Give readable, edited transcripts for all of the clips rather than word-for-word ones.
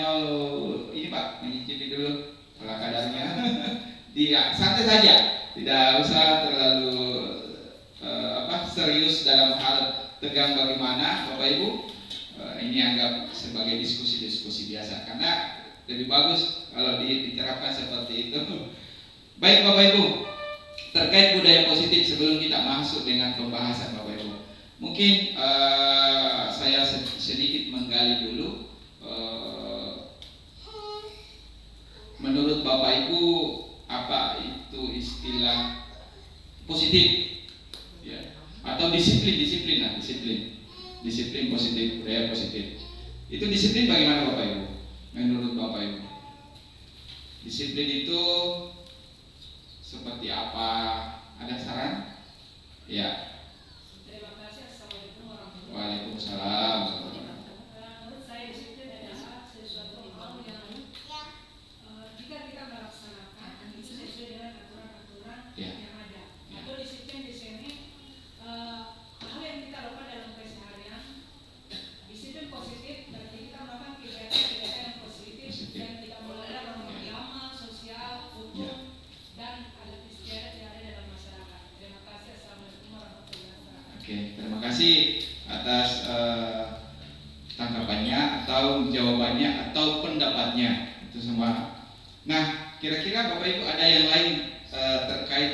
mau ini Pak, mencicipi dulu ala kadarnya. Dia santai saja, tidak usah terlalu serius dalam hal tegang bagaimana Bapak Ibu. Ini anggap sebagai diskusi-diskusi biasa, karena lebih bagus kalau diterapkan seperti itu. Baik Bapak Ibu, terkait budaya positif sebelum kita masuk dengan pembahasan Bapak Ibu, mungkin saya sedikit menggali dulu. Menurut Bapak Ibu, apa itu istilah positif? Ya. Atau disiplin positif, budaya positif. Itu disiplin bagaimana Bapak Ibu? Menurut Bapak Ibu, disiplin itu seperti apa? Ada saran? Ya. Terima kasih. Assalamualaikum warahmatullahi wabarakatuh. Waalaikumsalam. Menurut saya disiplin adalah sesuatu hal yang jika kita melaksanakan sesuai dengan aturan-aturan yang ada. Atau disiplin di sini hal yang kita lakukan dalam keseharian. Disiplin positif berarti kita melakukan kegiatan-kegiatan yang positif dan tidak melanggar norma agama, sosial, hukum, dan adat istiadat yang ada dalam masyarakat. Terima kasih. Assalamualaikum warahmatullahi wabarakatuh. Oke, terima kasih atas tanggapannya atau jawabannya atau pendapatnya itu semua. Nah, kira-kira Bapak Ibu ada yang lain terkait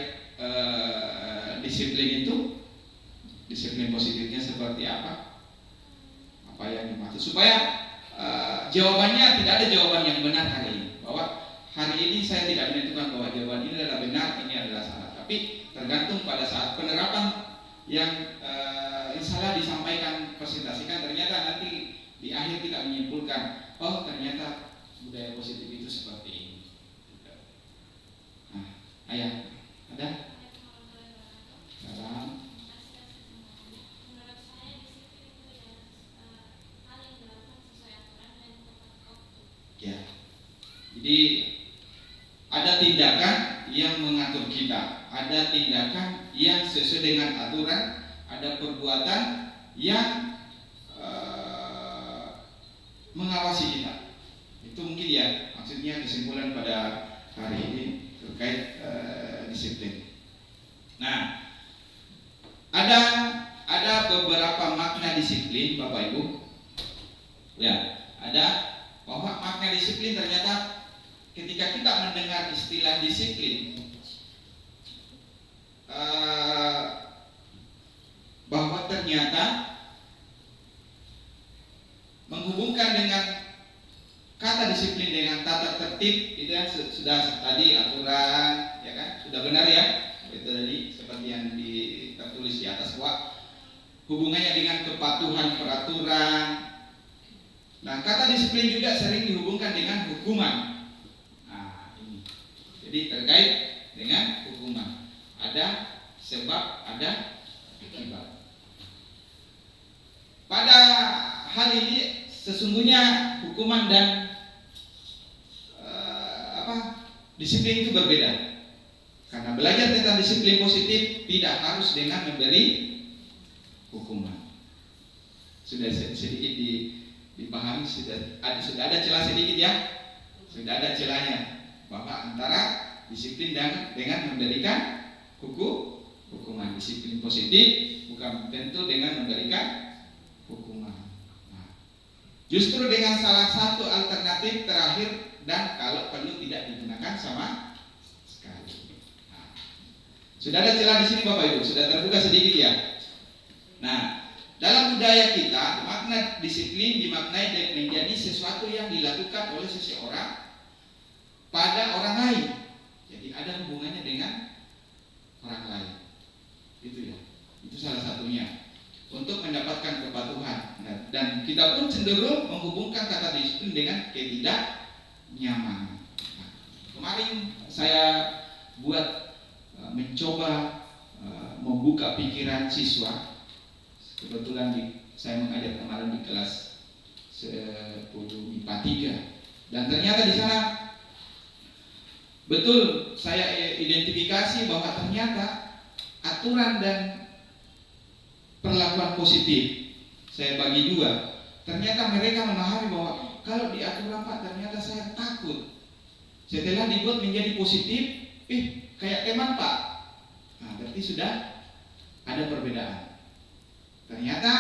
disiplin itu? Disiplin positifnya seperti apa? Apa yang dimaksud? Supaya jawabannya tidak ada jawaban yang benar hari ini. Bahwa hari ini saya tidak menentukan bahwa jawaban ini adalah benar, ini adalah salah. Tapi tergantung pada saat penerapan yang salah disampaikan, presentasikan, ternyata nanti di akhir kita menyimpulkan, oh ternyata budaya positif itu seperti ini. Nah, ayah, ada? Salam. Ya, jadi ada tindakan yang mengatur kita, ada tindakan yang sesuai dengan aturan, ada perbuatan yang mengawasi kita. Itu mungkin ya maksudnya kesimpulan pada hari ini terkait disiplin. Nah, ada beberapa makna disiplin Bapak Ibu. Ya, ada bahwa makna disiplin ternyata ketika kita mendengar istilah disiplin, bahwa ternyata menghubungkan dengan kata disiplin dengan tata tertib itu yang sudah tadi aturan, ya kan, sudah benar ya, itu tadi seperti yang tertulis di atas, bahwa hubungannya dengan kepatuhan peraturan. Nah, kata disiplin juga sering dihubungkan dengan hukuman. Nah, ini jadi terkait dengan hukuman, ada sebab, ada akibat. Pada hal ini sesungguhnya hukuman dan disiplin itu berbeda. Karena belajar tentang disiplin positif tidak harus dengan memberi hukuman. Sudah sedikit dipahami, sudah ada celah sedikit ya, sudah ada celahnya bahwa antara disiplin dengan memberikan hukuman. Disiplin positif bukan tentu dengan memberikan hukuman. Nah, justru dengan salah satu alternatif terakhir, dan kalau perlu tidak digunakan sama sekali. Nah, sudah ada celah di sini Bapak Ibu, sudah terbuka sedikit ya. Nah, dalam budaya kita makna disiplin dimaknai menjadi sesuatu yang dilakukan oleh seseorang pada orang lain. Jadi ada hubungannya dengan orang lain. Itu ya. Itu salah satunya untuk mendapatkan kepatuhan. Dan kita pun cenderung menghubungkan kata disiplin dengan ketidaknyamanan. Nah, kemarin saya mencoba membuka pikiran siswa. Kebetulan saya mengajar kemarin di kelas 10 IPA 3, dan ternyata di sana betul saya identifikasi bahwa ternyata aturan dan perlakuan positif saya bagi dua. Ternyata mereka memahami bahwa kalau di aturan Pak ternyata saya takut. Setelah dibuat menjadi positif, kayak teman Pak. Nah, berarti sudah ada perbedaan. Ternyata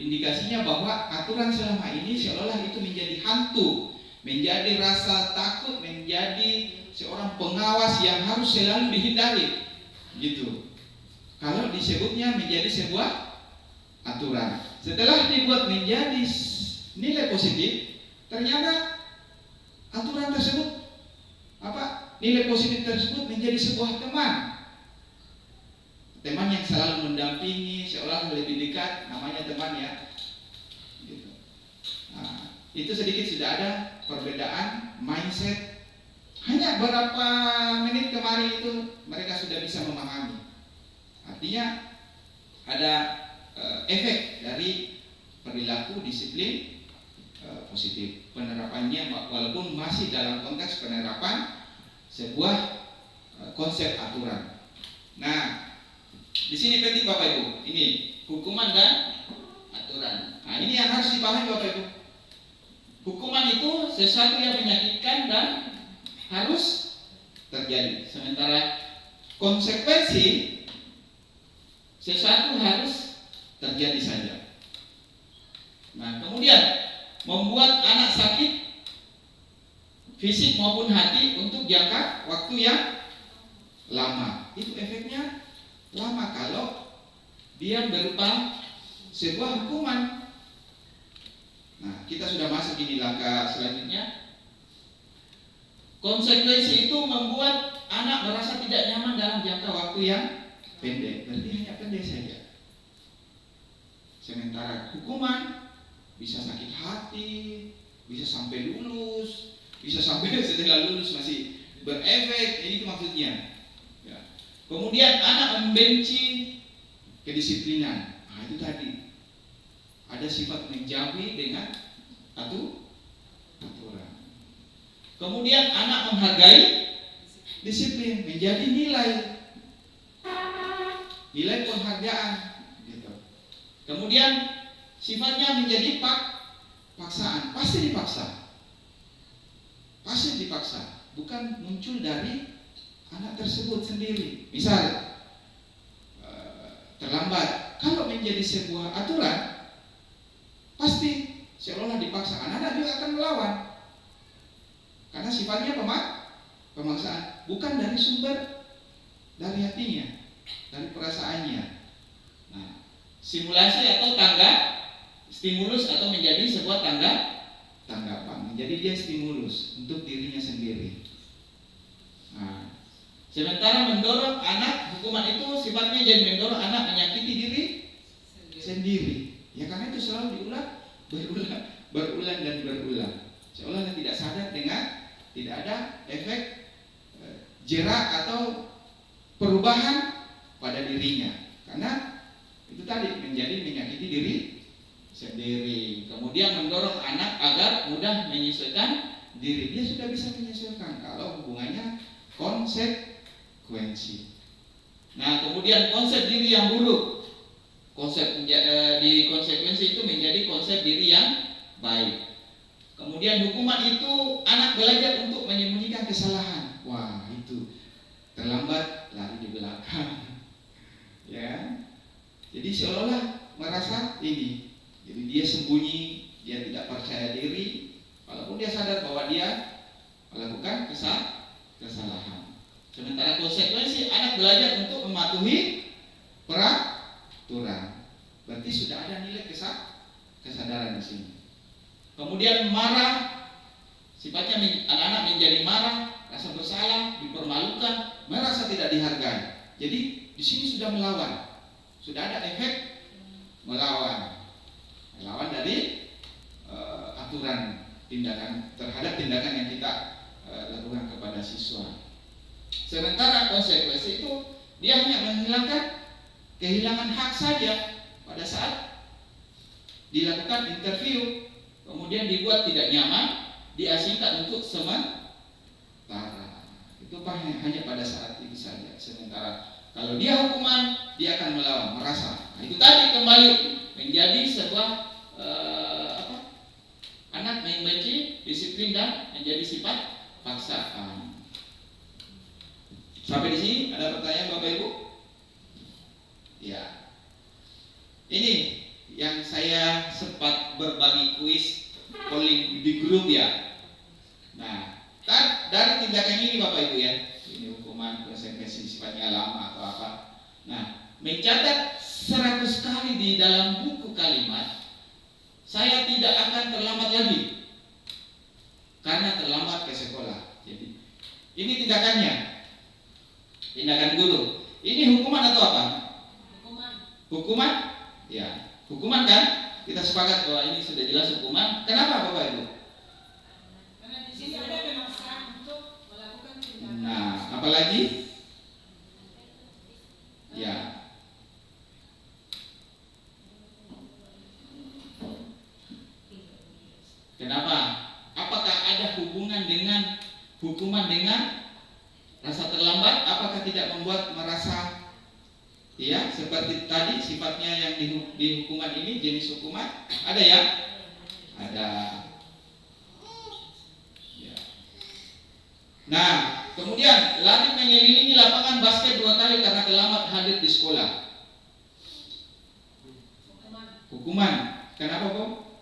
indikasinya bahwa aturan selama ini seolah itu menjadi hantu, menjadi rasa takut, menjadi seorang pengawas yang harus selalu dihindari, gitu. Kalau disebutnya menjadi sebuah aturan, setelah dibuat menjadi nilai positif, ternyata aturan tersebut nilai positif tersebut menjadi sebuah teman yang selalu mendampingi, seolah lebih dekat, namanya teman ya. Gitu. Nah, itu sedikit sudah ada perbedaan mindset. Hanya beberapa menit kemarin itu mereka sudah bisa memahami. Artinya ada efek dari perilaku disiplin positif. Penerapannya walaupun masih dalam konteks penerapan sebuah konsep aturan. Nah, di sini penting Bapak Ibu, ini hukuman dan aturan. Nah, ini yang harus dipahami Bapak Ibu. Hukuman itu sesuatu yang menyakitkan dan harus terjadi. Sementara konsekuensi sesuatu harus terjadi saja. Nah, kemudian membuat anak sakit fisik maupun hati untuk jangka waktu yang lama. Itu efeknya lama kalau dia berupa sebuah hukuman. Nah, kita sudah masuk ini langkah selanjutnya. Konsekuensi itu membuat anak merasa tidak nyaman dalam jangka waktu yang pendek. Berarti hanya pendek saja. Sementara hukuman bisa sakit hati, bisa sampai lulus, bisa sampai setelah lulus masih berefek. Ini itu maksudnya. Ya. Kemudian anak membenci kedisiplinan. Nah, itu tadi ada sifat menjauhi dengan aturan. Kemudian anak menghargai disiplin menjadi nilai penghargaan. Gitu. Kemudian sifatnya menjadi paksaan, pasti dipaksa, bukan muncul dari anak tersebut sendiri. Misal terlambat, kalau menjadi sebuah aturan, pasti seolah dipaksa. Anak-anak juga akan melawan, karena sifatnya pemaksaan, bukan dari sumber dari hatinya, dari perasaannya. Nah, simulasi atau stimulus atau menjadi sebuah tanggapan, menjadi dia stimulus untuk dirinya sendiri. Nah, sementara mendorong anak, hukuman itu sifatnya jadi mendorong anak menyakiti diri sendiri. Ya karena itu selalu berulang dan berulang. Seolah tidak sadar dengan tidak ada efek jerak atau perubahan pada dirinya. Karena itu tadi menjadi menyakiti diri sendiri. Kemudian mendorong anak agar mudah menyesuaikan diri. Dia sudah bisa menyesuaikan kalau hubungannya konsekuensi. Nah, kemudian konsep diri yang buruk. Konsep di konsekuensi itu menjadi konsep diri yang baik. Kemudian hukuman itu anak belajar untuk menyembunyikan kesalahan. Wah, itu terlambat lari di belakang. Ya. Jadi seolah merasa ini. Jadi dia sembunyi, dia tidak percaya diri, walaupun dia sadar bahwa dia melakukan kesalahan. Sementara konsekuensi anak belajar untuk mematuhi peraturan. Berarti sudah ada nilai kesadaran di sini. Kemudian marah, sifatnya anak-anak menjadi marah, rasa bersalah, dipermalukan, merasa tidak dihargai. Jadi di sini sudah melawan, sudah ada efek melawan dari aturan tindakan terhadap tindakan yang kita lakukan kepada siswa. Sementara konsekuensi itu dia hanya menghilangkan kehilangan hak saja pada saat dilakukan interview, kemudian dibuat tidak nyaman, diasingkan untuk sementara. Itu hanya pada saat itu saja. Sementara kalau dia hukuman, dia akan melawan, merasa. Nah, itu tadi kembali menjadi sebuah anak membenci disiplin dan menjadi sifat paksaan. Sampai di sini ada pertanyaan Bapak Ibu? Ya. Ini yang saya sempat berbagi kuis polling di grup ya. Nah, dari tindakan ini Bapak Ibu ya, ini hukuman konsekuensi sifatnya lama atau apa. Nah, mencatat 100 kali di dalam buku kalimat, saya tidak akan terlambat lagi karena terlambat ke sekolah. Jadi ini tindakan guru. Ini hukuman atau apa? Hukuman? Ya, hukuman kan? Kita sepakat bahwa ini sudah jelas hukuman. Kenapa Bapak Ibu? Karena di sini ada pemaksaan untuk melakukan tindakan. Nah, apalagi? Ya. Kenapa? Apakah ada hubungan dengan hukuman dengan rasa terlambat? Apakah tidak membuat merasa ya seperti tadi sifatnya yang di hukuman ini, jenis hukuman? Ada ya? Ada. Ya. Nah, kemudian lari mengelilingi lapangan basket 2 kali karena terlambat hadir di sekolah. Hukuman. Kenapa, Bu?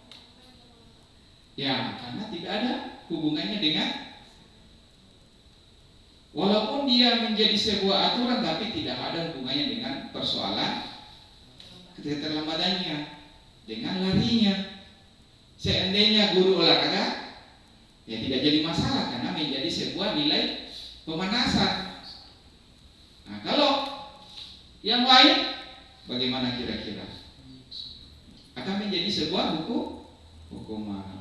Ya, karena tidak ada hubungannya dengan, walaupun dia menjadi sebuah aturan, tapi tidak ada hubungannya dengan persoalan keterlambatannya, dengan larinya. Seandainya guru olahraga, ya tidak jadi masalah karena menjadi sebuah nilai pemanasan. Nah, kalau yang lain, bagaimana kira-kira? Akan menjadi sebuah hukuman.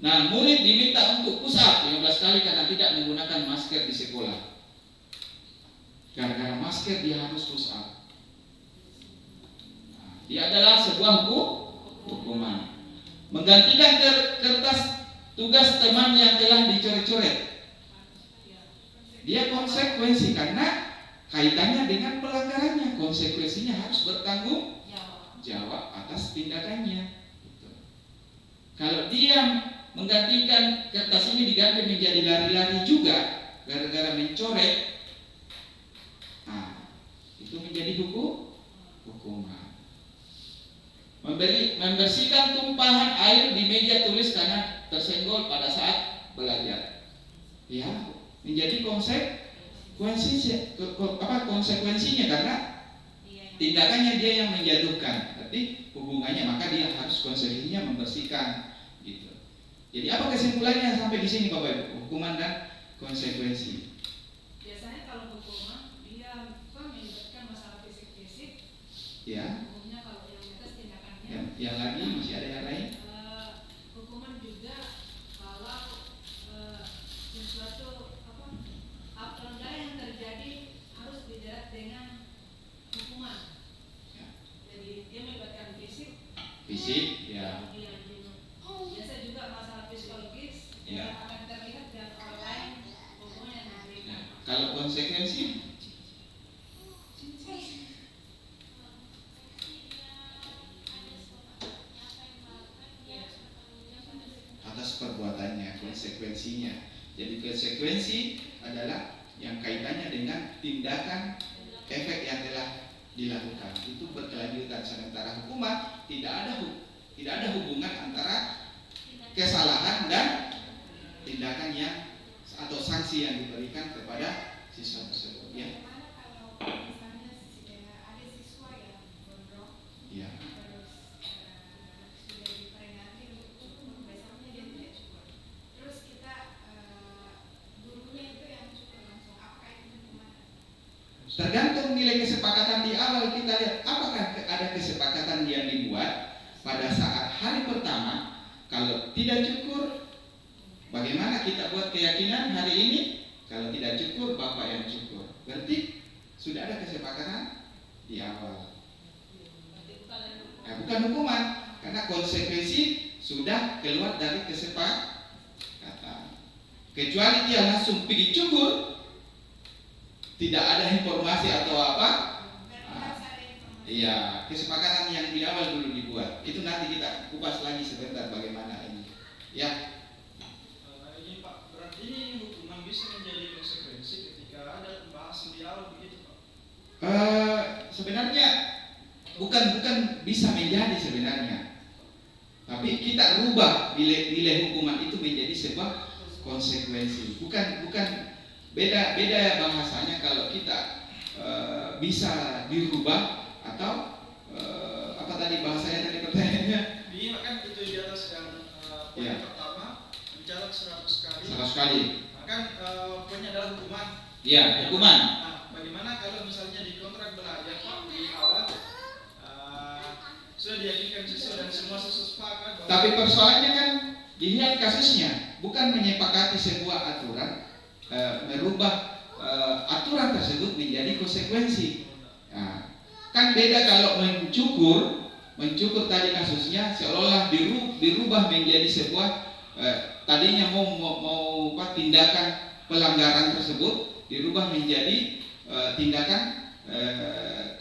Nah, murid diminta untuk push up 15 kali karena tidak menggunakan masker di sekolah. Gara-gara masker dia harus push up. Nah, dia adalah sebuah hukuman. Menggantikan kertas tugas teman yang telah dicoret-coret. Dia konsekuensi karena kaitannya dengan pelanggarannya. Konsekuensinya harus bertanggung jawab atas tindakannya. Kalau dia menggantikan kertas ini diganti menjadi lari-lari juga gara-gara mencoret, nah, itu menjadi hukuman. Membersihkan tumpahan air di meja tulis karena tersenggol pada saat belajar, ya menjadi konsekuensinya karena tindakannya dia yang menjatuhkan, berarti hubungannya, maka dia harus konsekuensinya membersihkan. Gitu. Jadi apa kesimpulannya sampai di sini Bapak Ibu? Hukuman dan konsekuensi. Biasanya kalau hukuman dia melibatkan masalah fisik-fisik. Ya. Umumnya kalau yang atas tindakannya. Yang lagi masih ada yang lain? Hukuman juga kalau sesuatu pelanggaran yang terjadi harus dijerat dengan hukuman. Ya. Jadi dia melibatkan fisik. Fisik, ya. Biasa juga masalah psikologis Ya. yang akan terlihat dan orang lain hukuman yang diberikan. Ya. Kalau konsekuensi, atas perbuatannya, konsekuensinya. Jadi konsekuensi adalah yang kaitannya dengan tindakan efek yang telah dilakukan. Itu berkelanjutan, sementara hukuman tidak ada hubungan antara kesalahan dan tindakan yang atau sanksi yang diberikan kepada siswa tersebut. Ya. Ada siswa yang gondrong, Ya. terus sudah diperingati untuk cukur, besoknya dia tidak cukur. Terus kita gurunya itu yang cukur langsung, apakah itu hukuman? Tergantung nilai kesepakatan di awal. Kita lihat apakah ada kesepakatan yang dibuat pada saat hari pertama. Kalau tidak cukur, bagaimana kita buat keyakinan hari ini? Kalau tidak cukur, Bapak yang cukur. Berarti sudah ada kesepakatan di awal. Nah, bukan hukuman, karena konsekuensi sudah keluar dari kesepakatan. Kecuali dia langsung pergi cukur, tidak ada informasi atau apa. Iya, kesepakatan yang di awal dulu dibuat. Itu nanti kita kupas lagi sebentar bagaimana ini. Ya. Ini Pak, berarti ini hukuman bisa menjadi konsekuensi ketika ada pembahasan di awal begitu Pak? Sebenarnya bukan bisa menjadi sebenarnya, tapi kita rubah nilai hukuman itu menjadi sebuah konsekuensi. Bukan beda bahasanya kalau kita bisa dirubah atau apa tadi bahasanya tadi pertanyaannya? Ini kan itu di atas yang poin pertama mencatat 100 kali. 100 kali. Nah, kan poinnya adalah hukuman. Iya, hukuman. Nah, bagaimana kalau misalnya di kontrak belajar Pak di awal sudah diyakinkan siswa dan semua siswa sepakat bahwa tapi persoalannya kan dilihat kasusnya, bukan menyepakati sebuah aturan, merubah aturan tersebut menjadi konsekuensi. Nah, kan beda kalau mencukur tadi kasusnya seolah dirubah menjadi sebuah tadinya mau tindakan pelanggaran tersebut dirubah menjadi tindakan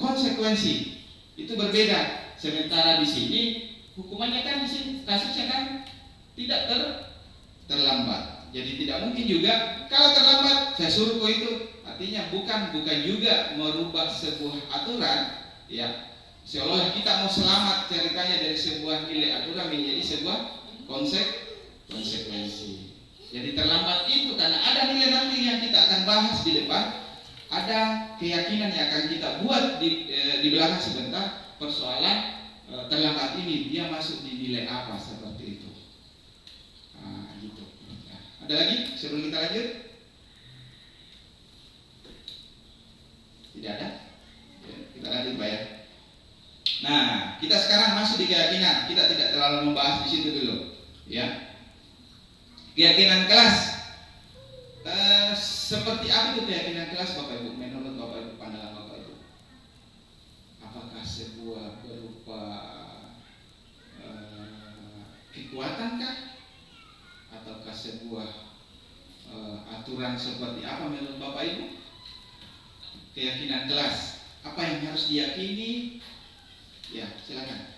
konsekuensi. Itu berbeda. Sementara di sini hukumannya kan di sini kasusnya kan tidak terlambat. Jadi tidak mungkin juga kalau terlambat saya suruh itu, artinya bukan juga merubah sebuah aturan, ya seolah kita mau selamat ceritanya dari sebuah nilai aturan menjadi sebuah konsekuensi. Jadi terlambat itu karena ada nilai nanti yang kita akan bahas di depan, ada keyakinan yang akan kita buat di belakang sebentar. Persoalan terlambat ini dia masuk di nilai apa seperti itu. Nah, gitu. Nah, ada lagi sebelum kita lanjut? Tidak ada? Ya, kita lanjut Pak ya. Nah, kita sekarang masuk di keyakinan. Kita tidak terlalu membahas di situ dulu, ya. Keyakinan kelas. Seperti apa itu keyakinan kelas Bapak Ibu? Menurut Bapak Ibu, pandangan Bapak Ibu, apakah sebuah berupa kekuatankah, ataukah sebuah aturan seperti apa menurut Bapak Ibu? Keyakinan kelas, apa yang harus diyakini? Ya, silakan.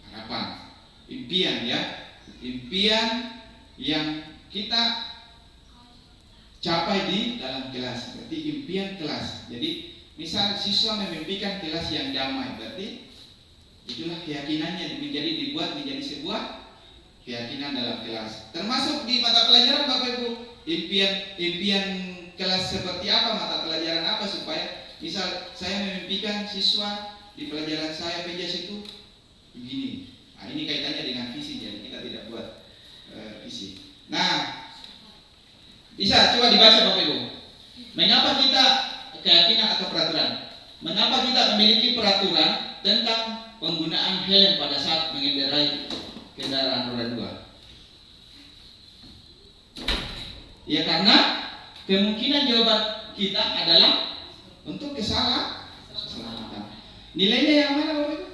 Harapan, impian ya, impian yang kita capai di dalam kelas, berarti impian kelas. Jadi misal siswa memimpikan kelas yang damai, berarti itulah keyakinannya dibuat menjadi sebuah keyakinan dalam kelas. Termasuk di mata pelajaran Bapak Ibu, impian kelas seperti apa, mata pelajaran apa, supaya misal saya memimpikan siswa di pelajaran saya PJS itu begini. Nah, ini kaitannya dengan visi, jadi kita tidak buat visi. Nah, bisa coba dibaca Bapak Ibu. Mengapa kita keyakinan atau peraturan? Mengapa kita memiliki peraturan tentang penggunaan helm pada saat mengendarai kendaraan roda 2? Ya karena kemungkinan jawaban kita adalah untuk keselamatan. Nilainya yang mana Bapak Ibu?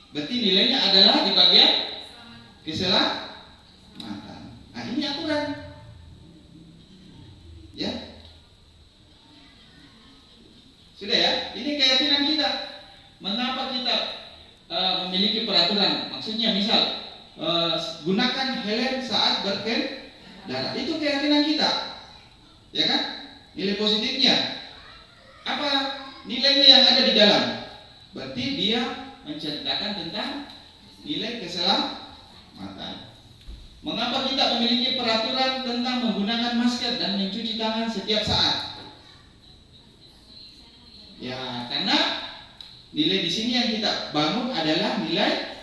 Berarti nilainya adalah di bagian keselamatan. Nah, ini aturan. Ya. Sudah ya? Ini keyakinan kita. Mengapa kita memiliki peraturan? Maksudnya misal gunakan helm saat berkendara. Itu keyakinan kita. Ya kan? Nilai positifnya. Apa nilainya yang ada di dalam? Berarti dia menceritakan tentang nilai keselamatan. Mengapa kita memiliki peraturan tentang menggunakan masker dan mencuci tangan setiap saat? Ya, karena nilai di sini yang kita bangun adalah nilai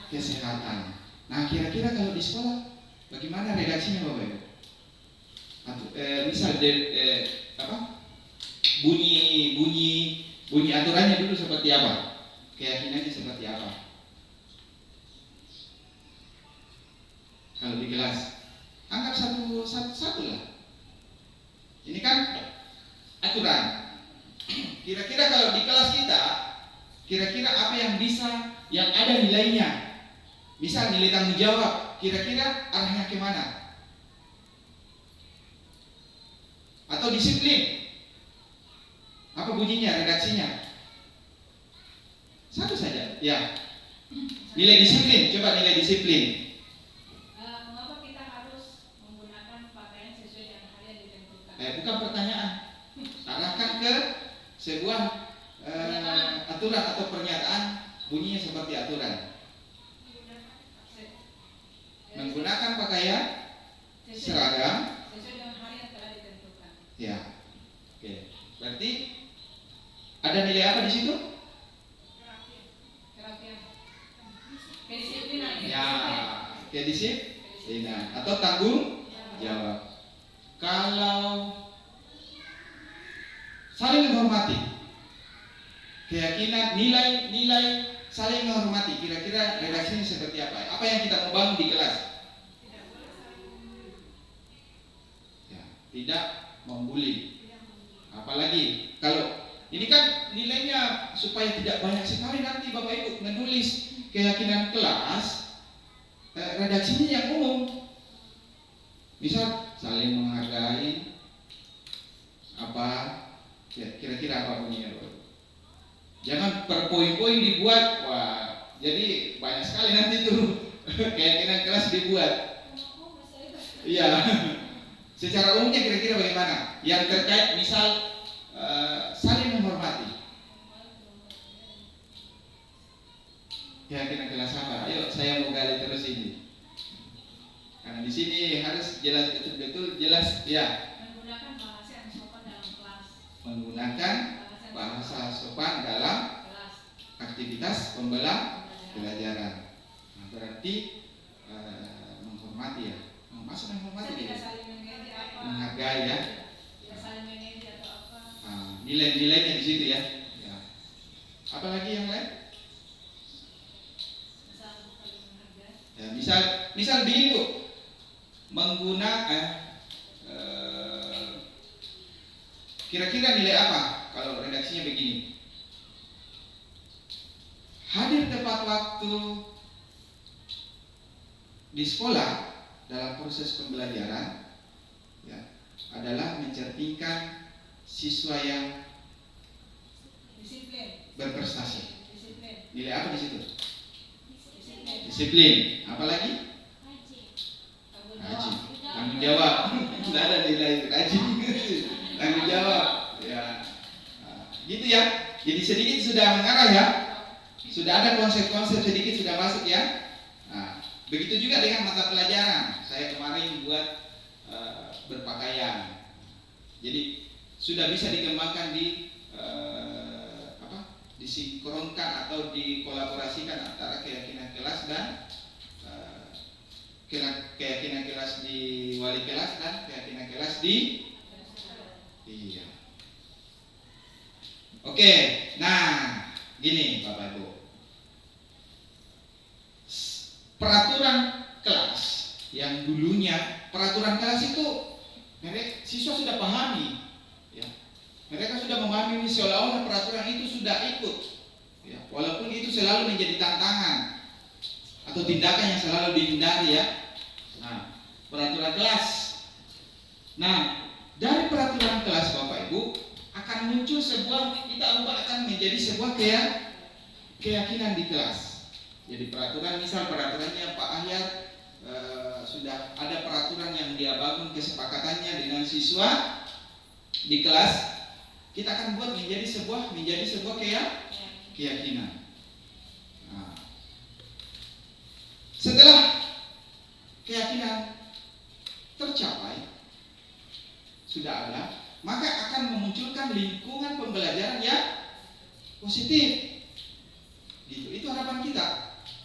kesehatan. Nah, kira-kira kalau di sekolah bagaimana redaksinya Bapak Ibu? Misal bunyi aturannya dulu seperti apa? Keyakinannya seperti apa? Kalau di kelas, anggap satu lah. Ini kan aturan. Kira-kira kalau di kelas kita, kira-kira apa yang ada nilainya? Misal nilai tanggung jawab, kira-kira arahnya kemana? Atau disiplin? Apa bunyinya, redaksinya? Satu saja. Ya. Nilai disiplin. Coba nilai disiplin. Mengapa kita harus menggunakan pakaian sesuai dengan hari yang ditentukan? Bukan pertanyaan. Arahkan ke sebuah aturan atau pernyataan, bunyinya seperti aturan. Menggunakan pakaian seragam sesuai dengan hari yang telah ditentukan. ya. Oke. Berarti ada nilai apa di situ? Kerapian. Kedisiplinan. Ya, kedisiplinan atau tanggung jawab. Kalau saling menghormati, keyakinan, nilai saling menghormati, kira-kira redaksinya seperti apa? Apa yang kita mau bangun di kelas? Ya, tidak membuli. Apalagi kalau ini kan nilainya supaya tidak banyak sekali nanti Bapak Ibu menulis keyakinan kelas, redaksinya yang umum. Misal saling menghargai, apa ya, kira-kira apa bunyinya Bapak? Jangan per poin-poin dibuat, wah jadi banyak sekali nanti tuh keyakinan kelas dibuat. Iya. Secara umumnya kira-kira bagaimana? Yang terkait misal saling menghormati. Keyakinan kelas apa? Ayo saya mau gali terus ini. Karena di sini harus jelas betul-betul jelas ya. Menggunakan bahasa yang sopan dalam kelas. Menggunakan bahasa sopan dalam Kelas. aktivitas pembelajaran. Nah, berarti menghormati ya. Maksud menghormati Tidak ya? saling mengejek apa? Menghargai ya. Tidak saling mengejek atau apa? Nilai-nilainya di situ ya. Ya. Apalagi yang lain? Saling menghargai. Ya, misal begini Bu, menggunakan kira-kira nilai apa kalau redaksinya begini? Hadir tepat waktu di sekolah dalam proses pembelajaran ya, adalah mencerminkan siswa yang Disiplin. berprestasi. Disiplin. Nilai apa di situ? Disiplin. Disiplin. Apalagi? Rajin. Tanggung jawab. Tidak ada nilai rajin. Tanggung jawab. Ya. Gitu ya. Jadi sedikit sudah mengarah ya. Sudah ada konsep-konsep sedikit sudah masuk ya. Begitu juga dengan mata pelajaran. Saya kemarin buat berpakaian. Jadi sudah bisa dikembangkan disinkronkan atau dikolaborasikan antara keyakinan kelas dan keyakinan kelas di wali kelas dan keyakinan kelas di iya. Oke, nah gini Bapak Ibu, peraturan kelas yang dulunya peraturan kelas itu siswa sudah pahami, ya. Mereka sudah memahami seolah-olah peraturan itu sudah ikut, ya. Walaupun itu selalu menjadi tantangan atau tindakan yang selalu dihindari ya. Nah, peraturan kelas. Nah, dari peraturan kelas Bapak Ibu akan muncul kita ubah akan menjadi sebuah keyakinan di kelas. Jadi peraturannya Pak Ahyar sudah ada peraturan yang dia bangun kesepakatannya dengan siswa di kelas. Kita akan buat menjadi sebuah keyakinan. Nah, setelah keyakinan tercapai sudah ada, maka akan memunculkan lingkungan pembelajaran yang positif. Gitu. Itu harapan kita.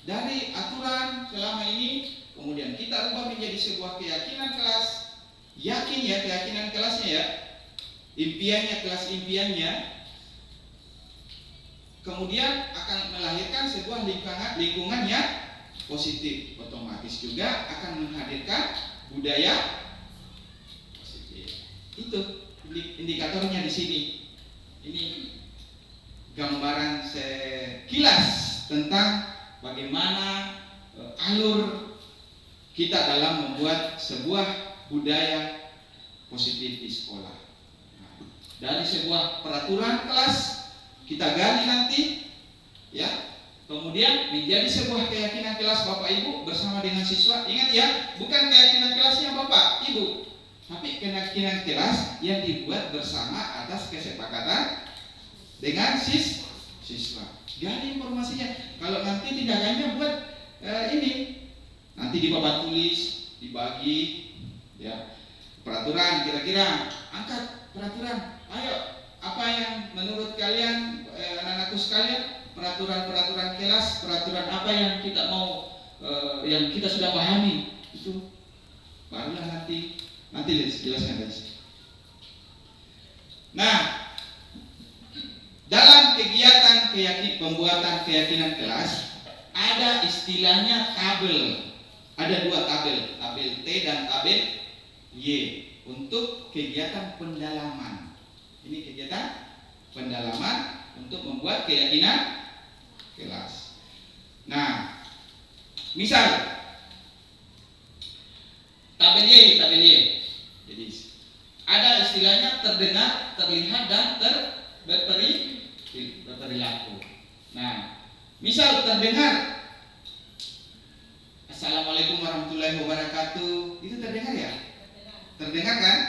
Dari aturan selama ini kemudian kita ubah menjadi sebuah keyakinan kelas. Yakin ya keyakinan kelasnya ya. Impiannya, kelas impiannya. Kemudian akan melahirkan sebuah lingkungan yang positif. Otomatis juga akan menghadirkan budaya positif. Itu indikatornya di sini. Ini gambaran sekilas tentang bagaimana alur kita dalam membuat sebuah budaya positif di sekolah. dari sebuah peraturan kelas kita gali nanti, ya. Kemudian menjadi sebuah keyakinan kelas Bapak Ibu bersama dengan siswa. Ingat ya, bukan keyakinan kelasnya Bapak Ibu, tapi keyakinan kelas yang dibuat bersama atas kesepakatan dengan siswa. Gali informasinya. Kalau nanti tindakannya buat ini, nanti di papan tulis, dibagi, ya. Peraturan, kira-kira angkat peraturan. Ayo, apa yang menurut kalian, anak-anakku sekalian, peraturan-peraturan kelas, peraturan apa yang kita mau, yang kita sudah pahami, itu barulah nanti jelaskan guys. Nah, dalam kegiatan pembuatan keyakinan kelas ada istilahnya tabel. Ada dua tabel, tabel T dan tabel Y untuk kegiatan pendalaman. Ini kegiatan pendalaman untuk membuat keyakinan kelas. Nah, misal tabel Y. Jadi ada istilahnya terdengar, terlihat dan berperilaku. Nah, misal terdengar, Assalamualaikum warahmatullahi wabarakatuh, itu terdengar ya? Terdengar kan?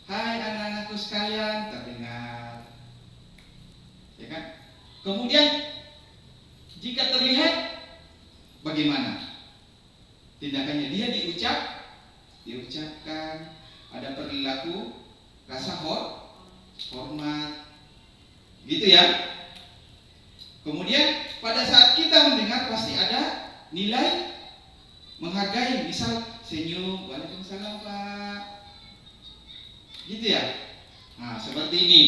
Hai anak-anakku sekalian, terdengar, ya kan? Kemudian jika terlihat, bagaimana tindakannya? Dia diucapkan, ada perilaku, rasa hormat, gitu ya. Kemudian pada saat kita mendengar pasti ada nilai menghargai, misal senyum, waalaikumsalam Pak, gitu ya. Nah, seperti ini.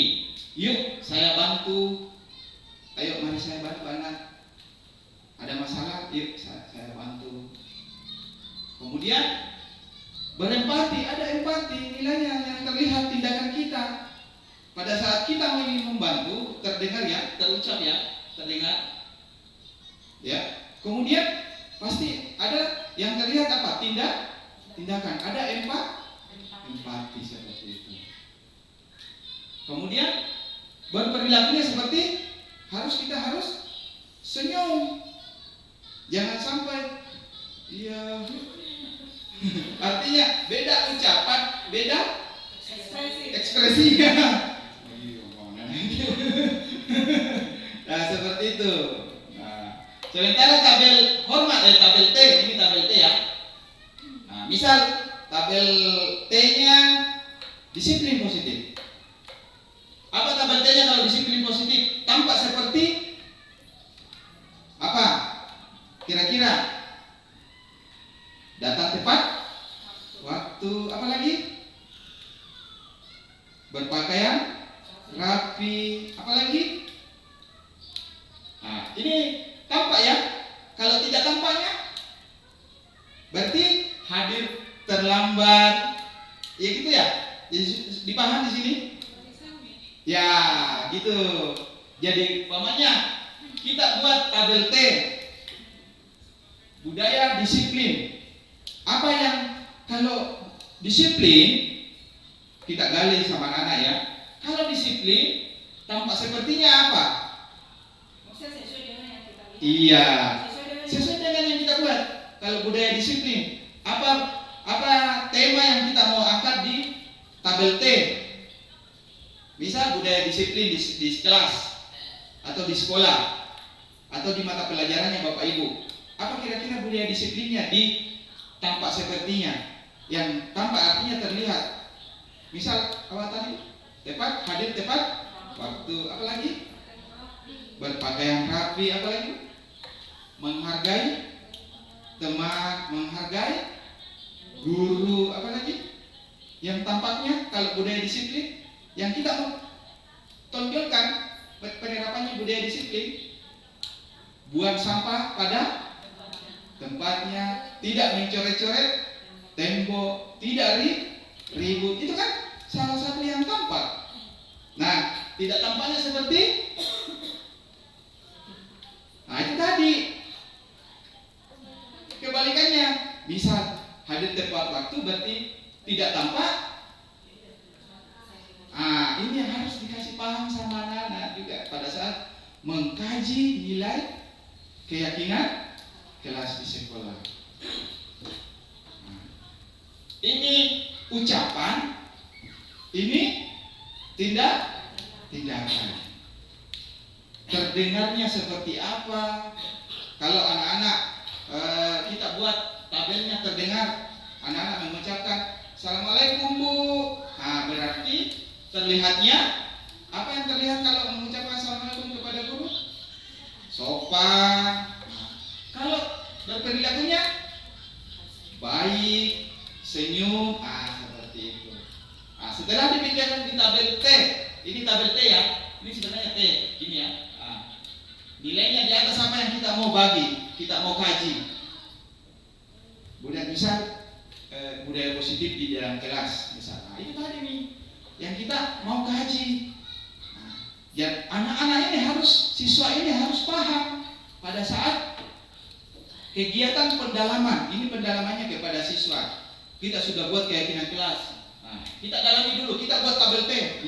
Yuk saya bantu. Ayo mari saya bantu anak. Ada masalah, yuk saya bantu. Kemudian berempati, ada empati, nilainya yang terlihat tindakan kita. Pada saat kita ingin membantu, terdengar ya, terucap ya, terdengar. Ya. Kemudian pasti ada yang terlihat apa? Tindakan. Ada empati seperti itu. Kemudian berperilakunya seperti kita harus senyum. Jangan sampai iya. Artinya beda ucapan, beda ekspresinya. Nah, seperti itu. Nah, sementara tabel hormat tabel T, ini tabel T ya. Nah, misal tabel T-nya disiplin positif. Apa tabel T-nya kalau disiplin positif? Tampak seperti apa? Kira-kira datang tepat waktu, apa lagi? Berpakaian rapi, apa lagi? Nah, ini tampak ya. Kalau tidak tampaknya berarti hadir terlambat. Ya gitu ya. Dipaham di sini? Ya, gitu. Jadi umpamanya kita buat tabel T, budaya disiplin. Apa yang kalau disiplin kita gali sama anak ya. Kalau disiplin tampak sepertinya apa? Sesuai dengan yang kita lihat. Iya, sesuai dengan yang kita buat. Kalau budaya disiplin, apa tema yang kita mau angkat di tabel T? Misal budaya disiplin di kelas atau di sekolah atau di mata pelajarannya Bapak Ibu. Apa kira-kira budaya disiplinnya di tampak sepertinya? Yang tampak artinya terlihat. Misal apa tadi? Tepat, hadir tepat waktu, apa lagi? Berpakaian rapi, apa lagi? Menghargai teman, menghargai guru, apa lagi? Yang tampaknya kalau budaya disiplin yang kita mau tonjolkan penerapannya budaya disiplin, buang sampah pada tempatnya, tidak mencoret-coret tembok, tidak ribut. Itu kan salah satu yang tampak. Nah, tidak tampaknya seperti itu tadi. Kebalikannya, misal hadir tepat waktu berarti tidak tampak. mengkaji nilai keyakinan kelas di sekolah. Nah, ini ucapan, ini tindakan. Terdengarnya seperti apa? Kalau anak-anak kita buat tabelnya terdengar, anak-anak mengucapkan Assalamualaikum Bu. Nah, berarti terlihatnya apa yang terlihat kalau mengucapkan Assalamualaikum kepada guru? Sopan. Nah, kalau berperilakunya baik, senyum, seperti itu. Nah, setelah dipikirkan di tabel T, ini tabel T ya, ini sebenarnya T, gini ya. Nilainya di atas apa yang kita mau bagi, kita mau kaji. Budaya positif di dalam kelas misalnya. Itu tadi nih yang kita mau kaji. Dan anak-anak ini siswa ini harus paham pada saat kegiatan pendalaman. Ini pendalamannya kepada siswa. Kita sudah buat keyakinan kelas. Kita dalami dulu, kita buat tabel T.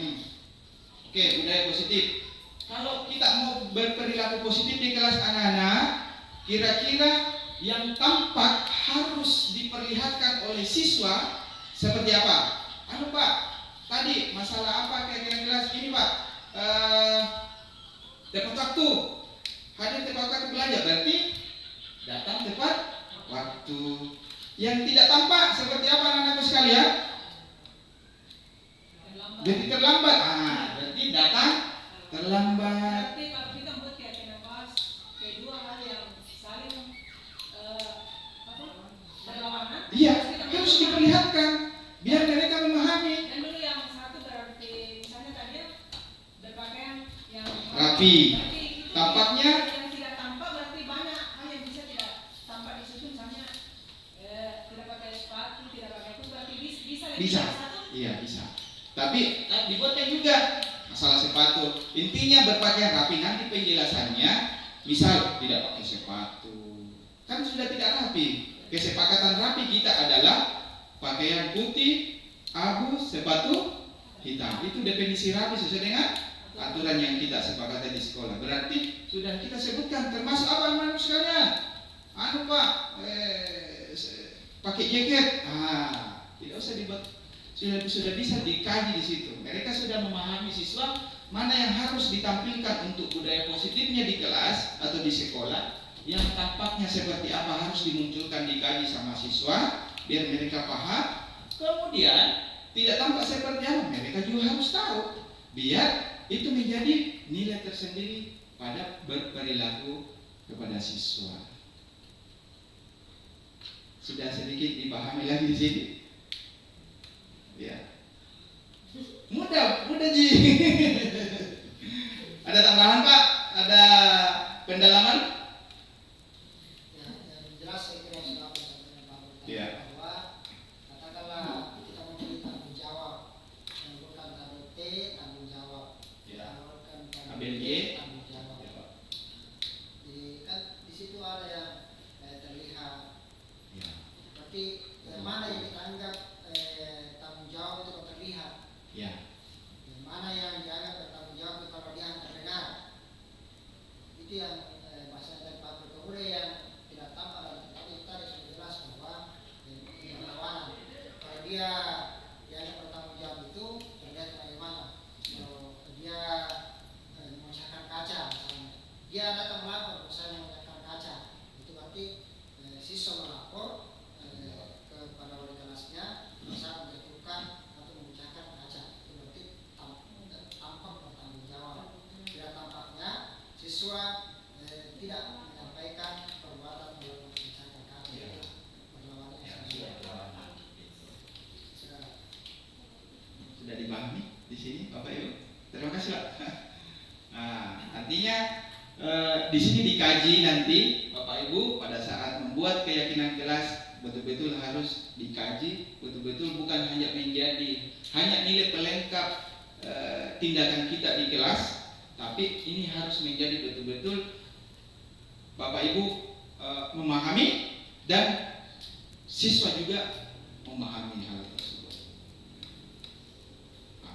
Oke, budaya positif. Kalau kita mau berperilaku positif di kelas anak-anak, kira-kira yang tampak harus diperlihatkan oleh siswa seperti apa? Pak, tadi masalah apa keyakinan kelas ini Pak? Tepat waktu, hadir tepat waktu belajar, berarti datang tepat waktu. Yang tidak tampak seperti apa anak-anakku sekalian? Jadi terlambat. Berarti datang terlambat. Berarti kalau kita buat keyakinan kelas, kedua hal yang saling berlawanan. Iya, harus diperlihatkan biar mereka memahami. Dan dulu yang satu berarti misalnya tadi berpakaian yang Rapi. berarti Tampaknya yang tidak tampak berarti banyak hal yang bisa tidak tampak di situ, misalnya tidak pakai sepatu, tidak pakai itu berarti bisa. Satu. Iya bisa. Tapi dibuatnya juga masalah sepatu. Intinya berpakaian rapi. Nanti penjelasannya, misal tidak pakai sepatu, kan sudah tidak rapi. Kesepakatan rapi kita adalah pakaian putih, abu, sepatu hitam. Itu definisi rapi sesuai dengan aturan yang kita sepakati di sekolah. Berarti sudah kita sebutkan termasuk apa anak sekalian? Pak, pakai jaket. Tidak usah dibuat. Sudah bisa dikaji di situ. Mereka sudah memahami siswa mana yang harus ditampilkan untuk budaya positifnya di kelas atau di sekolah, yang tampaknya seperti apa harus dimunculkan, dikaji sama siswa biar mereka paham. Kemudian tidak tampak seperti apa mereka juga harus tahu biar itu menjadi nilai tersendiri pada berperilaku kepada siswa. Sudah sedikit dipahami lagi di sini? Ya. Mudah Ji. Ada tambahan Pak? Ada pendalaman? Ya, yang jelas saya kira sudah disampaikan Pak Bupati bahwa katakanlah kita memberi tanggung jawab, menurunkan tabel T tanggung jawab, menurunkan tabel G tanggung jawab. Jadi kan di situ ada yang terlihat. Berarti yang mana yang kita anggap tanggung jawab itu terlihat? Yang mana yang dianggap bertanggung jawab itu kalau dia terdengar? Itu yang bahasa dari Pak Bupati yang tidak tampak dalam tadi sudah jelas bahwa ini perlawanan. Kalau dia yang bertanggung jawab itu terlihat bagaimana? Kalau dia memecahkan kaca misalnya, dia datang melapor misalnya memecahkan kaca, itu berarti siswa melapor kepada wali kelasnya bisa menjatuhkan atau memecahkan kaca, itu berarti tampak bertanggung jawab. Tidak tampaknya siswa tidak menyampaikan perbuatan memecahkan kaca, perlawanan. Sudah dipahami di sini Bapak Ibu? Terima kasih Pak. Artinya di sini dikaji nanti Bapak Ibu pada saat membuat keyakinan kelas betul-betul harus dikaji, betul-betul bukan hanya nilai pelengkap tindakan kita di kelas, tapi ini harus menjadi betul-betul Bapak Ibu memahami dan siswa juga memahami hal tersebut.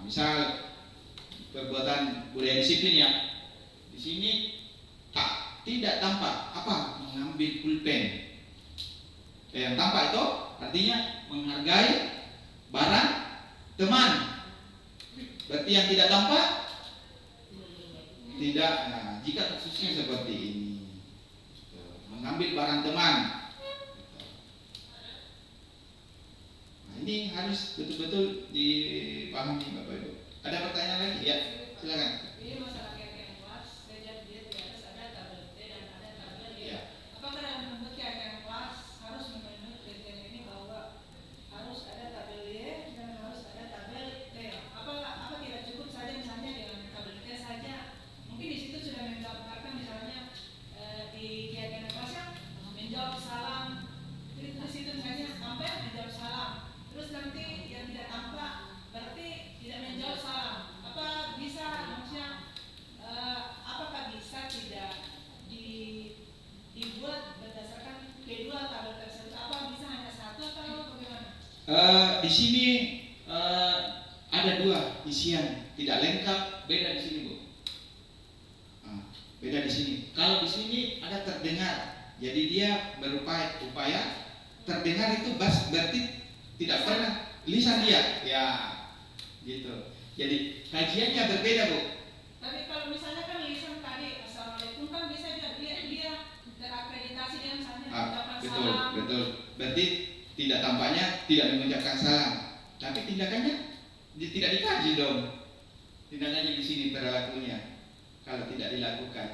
Misal perbuatan budaya disiplin ya, di sini tidak tampak apa? Mengambil pulpen. Yang tampak itu artinya menghargai barang teman. Berarti yang tidak tampak tidak. Nah, jika kasusnya seperti ini, mengambil barang teman, nah, ini harus betul-betul dipahami Bapak Ibu. Ada pertanyaan lagi? Ya, silakan. Ini masalah yang kelas, saya lihat dia di atas ada tabel T dan ada tabel Y. Ya. Apakah dalam bentuk yang kelas harus memenuhi kriteria ini bahwa harus ada tabel Y dan harus ada tabel T? Apa tidak cukup saja misalnya dengan tabel T saja? Mungkin di situ sudah menggambarkan misalnya di kegiatan kelasnya menjawab salam, di situ misalnya sampai menjawab salam. Terus nanti yang tidak tampak berarti tidak menjawab salam. Apa bisa maksudnya apakah bisa tidak dibuat berdasarkan kedua tabel tersebut? Apa bisa hanya satu atau bagaimana? Di sini ada dua isian, tidak lengkap, beda di sini Bu. Beda di sini. Kalau di sini ada terdengar, jadi dia berupaya terdengar itu berarti tidak pernah lisan dia, ya, gitu. Jadi kajiannya berbeda Bu. Tapi kalau misalnya kan lisan tadi assalamualaikum kan bisa dia terakreditasi dengan misalnya mengucapkan salam. Betul. Berarti tidak tampaknya tidak mengucapkan salam, tapi tindakannya tidak dikaji dong. Tindakannya di sini perilakunya kalau tidak dilakukan.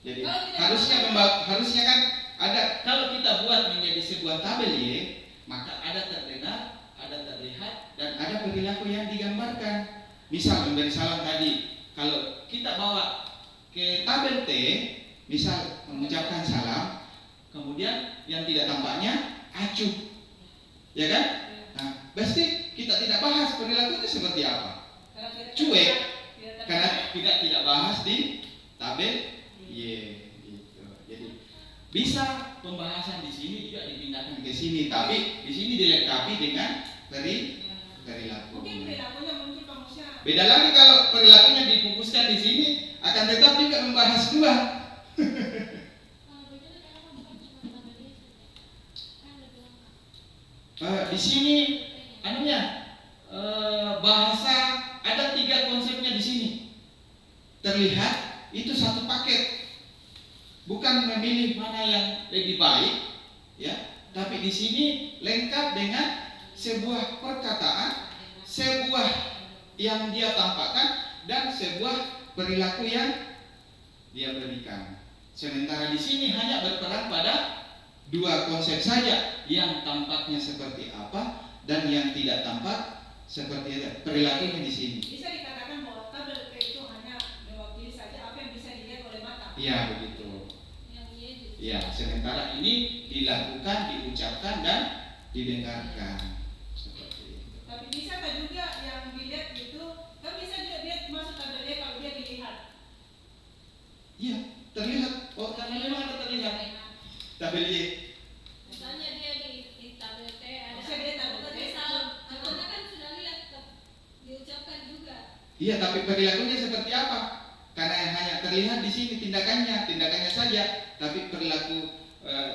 Jadi harusnya kan ada, kalau kita buat menjadi sebuah tabel Y, maka ada terdengar, ada terlihat, dan ada perilaku yang digambarkan. Misal memberi salam tadi, kalau kita bawa ke tabel T, misal mengucapkan salam, kemudian yang tidak tampaknya acuh, ya kan? Nah, pasti kita tidak bahas perilakunya seperti apa. Cuek, karena tidak bahas di tabel Y, gitu. Jadi bisa pembahasan di sini juga dipindahkan ke sini, tapi di sini dilengkapi dengan perilaku. Mungkin perilakunya mungkin manusia. Beda lagi kalau perilakunya dipupuskan di sini, akan tetap juga membahas dua. Di sini bahasa ada 3 konsepnya di sini. Terlihat itu satu paket, bukan memilih mana yang lebih baik, ya. Tapi di sini lengkap dengan sebuah perkataan, sebuah yang dia tampakkan, dan sebuah perilaku yang dia berikan. Sementara di sini hanya berperan pada 2 konsep saja, yang tampaknya seperti apa dan yang tidak tampak seperti itu. Perilakunya di sini. Bisa dikatakan bahwa tabel T itu hanya mewakili saja apa yang bisa dilihat oleh mata. Iya begitu. Ya, sementara ini dilakukan, diucapkan dan didengarkan. Seperti itu. Tapi bisakah juga yang dilihat itu, kan bisa juga dia masuk tabel Y kalau dia dilihat. Iya, terlihat. Oh, karena memang ada terlihat. Tabel Y. Misalnya dia di tabel T ada. Misalnya dia tabel T salam, karena kan sudah lihat diucapkan juga. Iya, tapi perilakunya seperti apa? Karena yang hanya terlihat di sini tindakannya saja, tapi perilaku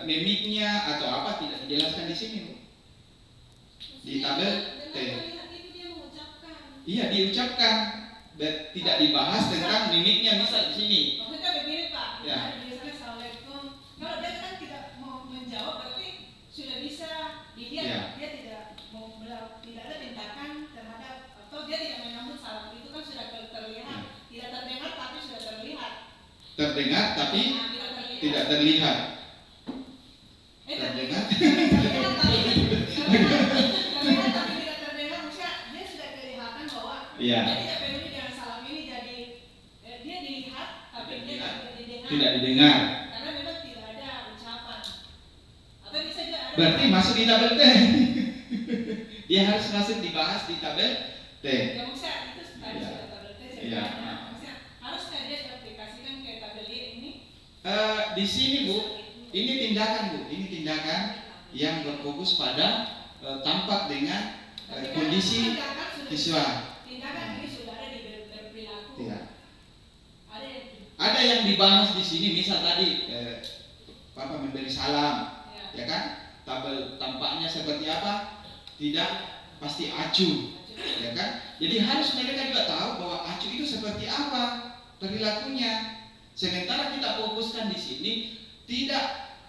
mimiknya atau apa tidak dijelaskan di sini. Di tabel T. Dengan itu dia mengucapkan. Iya, diucapkan. Tidak dibahas tentang mimiknya, misal di sini. Maksudnya begini Pak, Ya. biasanya assalamualaikum. Kalau dia kan tidak mau menjawab, berarti sudah bisa dilihat. Ya. Dia tidak ada tindakan terhadap atau dia tidak menyambut salam itu kan sudah terlihat. Tidak terdengar tapi sudah terlihat. Terdengar tapi Nah, tidak terlihat. tidak terlihat. Terdengar Terdengar. terlihat tapi tidak terdengar. Maksudnya dia sudah kelihatan bahwa Iya. dia tidak peduli dengan salam ini, jadi dia dilihat tapi dia Dilihat. tidak didengar. Tidak didengar. Karena memang tidak ada ucapan. Atau bisa juga ada. Berarti masuk di tabel T. Dia harus masuk dibahas di tabel T. Ya maksudnya itu tadi Iya. sudah tabel T. Iya. Maksudnya haruskah dia diaplikasikan ke tabel Y ini? Di sini Bu, ini tindakan Bu, ini tindakan yang berfokus pada tampak dengan Tapi kan kondisi tindakan sudah- visual. Tindakan ini sudah ada di berperilaku. Iya. dibahas di sini, misal tadi Bapak memberi salam, Ya. ya kan? Tabel tampaknya seperti apa? Tidak pasti acuh, ya kan? Jadi harus mereka juga tahu bahwa acuh itu seperti apa perilakunya. Sementara kita fokuskan di sini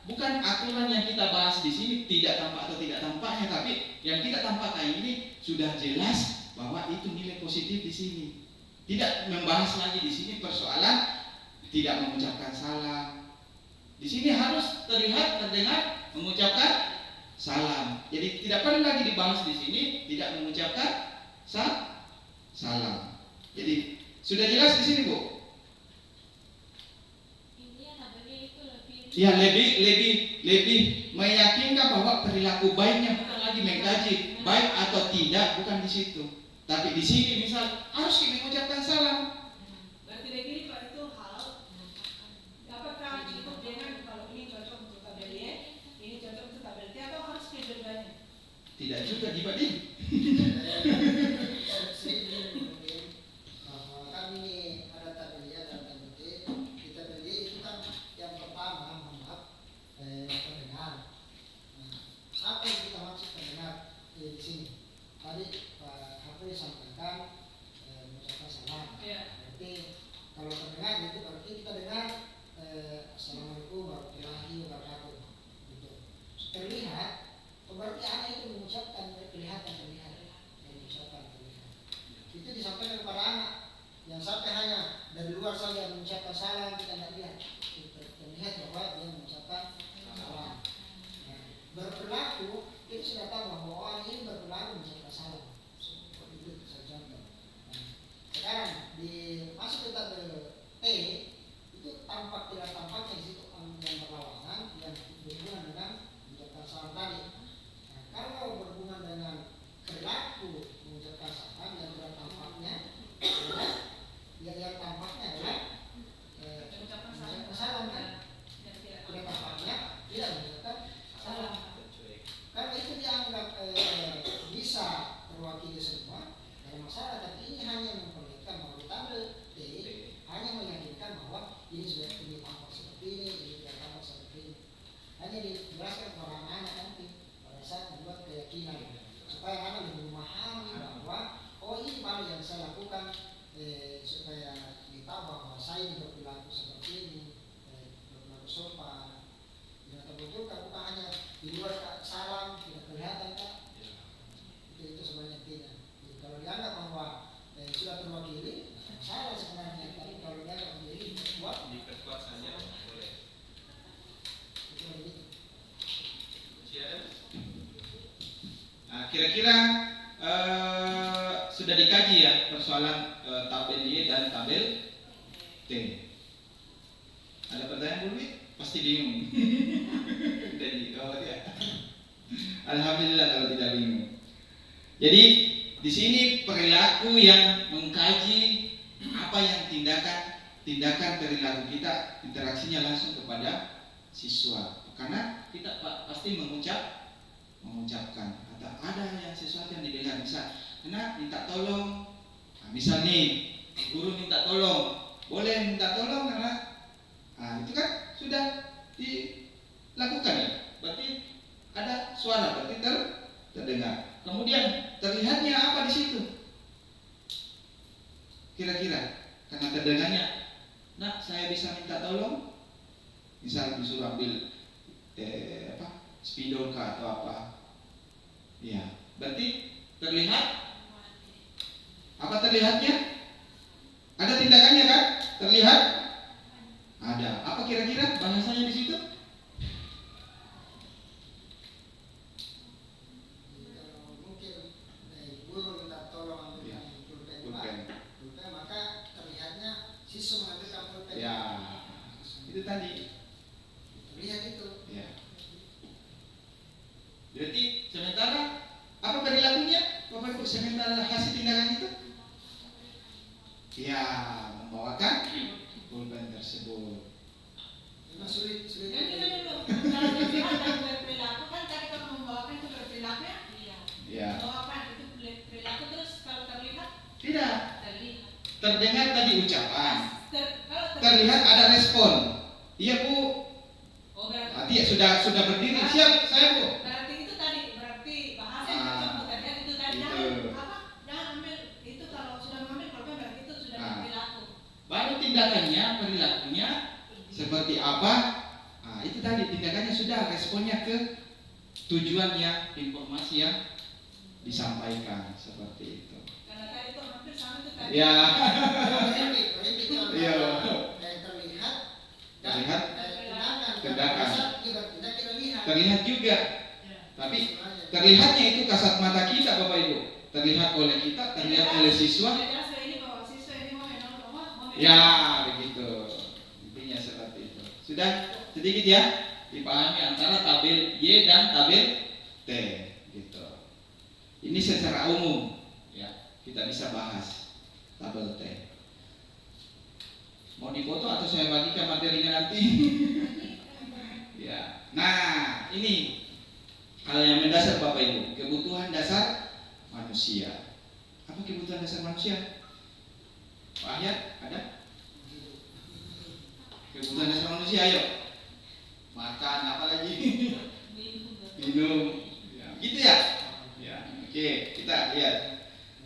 bukan aturan yang kita bahas di sini tidak tampak atau tidak tampaknya, tapi yang kita tampakkan ini sudah jelas bahwa itu nilai positif di sini. Tidak membahas lagi di sini persoalan tidak mengucapkan salam. Di sini harus terlihat, terdengar mengucapkan salam. Jadi tidak perlu lagi dibahas di sini tidak mengucapkan salam. Jadi sudah jelas di sini, Bu? Ya, lebih meyakinkan bahwa perilaku baiknya, bukan lagi mengkaji baik atau tidak, bukan di situ. Tapi di sini misal harus kita mengucapkan salam. Berarti begini Pak, itu hal apakah cukup dengan kalau ini cocok untuk tabel Y, ini cocok untuk tabel T, atau harus keduanya? Tidak juga dibanding. Bahwa kan ini ada tabel Y dan tabel T. Di tabel Y itu kan yang pertama pendengar. Apa yang kita maksud pendengar di sini? Tadi Pak Hafri sampaikan mengucapkan salam. Berarti kalau pendengar itu berarti kita dengar Assalamualaikum warahmatullahi wabarakatuh. Gitu. Terlihat, berarti anak itu mengucapkan kelihatan mengucapkan terlihat. Itu disampaikan kepada anak. Yang sampai hanya dari luar saja mengucapkan salam kita tidak lihat. Terlihat bahwa dia mengucapkan salam. Nah, berperilaku itu sudah tahu bahwa orang ini berperilaku mengucapkan salam. Itu saya contoh. Nah, sekarang masuk ke tabel T itu tampak tidak tampaknya di situ yang berlawanan yang berhubungan dengan mengucapkan salam tadi. Nah, kalau berhubungan dengan perilaku mengucapkan salam yang tidak tampaknya adalah yang tampaknya adalah mengucapkan salam kan. Tidak tampaknya tidak mengucapkan salam. Karena itu dianggap bisa terwakili semua dari masalah, tapi ini hanya memperlihatkan bahwa di tabel D hanya meyakinkan bahwa ini sudah ini tampak seperti ini tidak tampak seperti ini. Hanya dijelaskan kepada anak-anak nanti pada saat membuat keyakinan supaya anak lebih memahami bahwa ini baru yang saya lakukan supaya kita bahwa saya berperilaku seperti ini, berperilaku sopan. Tidak betul kan, bukan hanya di luar salam tidak kelihatan kan? Itu sebenarnya tidak. Jadi kalau dianggap bahwa sudah terwakili, salah sebenarnya. Tapi kalau dianggap menjadi buat Diperkuat saja boleh. itu begitu. Nah, kira-kira sudah dikaji ya persoalan tabel Y dan tabel T. Ada pertanyaan belum? Pasti bingung. Jadi, ya. Alhamdulillah kalau tidak bingung. Jadi di sini perilaku yang mengkaji apa yang tindakan perilaku kita, interaksinya langsung kepada siswa. Karena kita pasti mengucapkan atau ada yang sesuatu yang didengar, misal karena minta tolong. Nah, misal nih guru minta tolong, boleh minta tolong karena itu kan sudah dilakukan ya. Berarti ada suara, berarti terdengar. Kemudian terlihatnya apa di situ? Kira-kira karena terdengarnya, nak saya bisa minta tolong. Misal disuruh ambil spidol atau apa? Ya, berarti terlihat. Apa terlihatnya? Ada tindakannya kan? Terlihat? Ada. Apa kira-kira bahasanya di situ? Kalau mungkin guru minta tolong ambil pulpen, maka terlihatnya siswa mengambilkan pulpen. Ya, itu tadi. Terlihat itu. Ya. Berarti sementara apa perilakunya? Bapak Ibu, sementara hasil tindakan itu? Ya, membawakan pulpen tersebut. Memang sulit. Yang kita dulu, kalau berperilaku dan berperilaku kan tadi kalau membawakan itu berperilaku ya? Ya. Membawakan itu perilaku, terus kalau terlihat? Tidak. Terlihat. Terdengar tadi ucapan. terlihat ada respon. Iya Bu, Oh, berarti berarti sudah berdiri. Siap, saya Bu. berarti itu tadi, berarti bahasa yang cocok bekerja itu tadi. Itu. Jangan ambil itu, kalau sudah mengambil program berarti itu sudah Ah. perilaku. Baru tindakannya, perilakunya seperti apa? Nah, itu tadi tindakannya sudah, responnya ke tujuannya, informasi yang disampaikan seperti itu. Karena tadi itu hampir sama itu tadi. Ya. Prinsip itu Iya. terlihat dan Terlihat, tindakan. tindakan. Kita tidak lihat. terlihat juga. Ya. Tapi terlihatnya itu kasat mata kita Bapak Ibu. Terlihat oleh kita, terlihat oleh siswa. Jelas ini bahwa siswa ini mau menolak. Ya, begitu. Intinya seperti itu. Sudah sedikit ya dipahami antara tabel Y dan tabel T gitu. Ini secara umum ya, kita bisa bahas tabel T. Mau dipoto atau saya bagikan materinya nanti? Ya. Nah, ini hal yang mendasar Bapak Ibu, kebutuhan dasar manusia. Apa kebutuhan dasar manusia? Pak Ahyat, ada? Kebutuhan dasar manusia, ayo. Makan apa lagi? Minum. Ya, gitu ya? Ya, oke, kita lihat.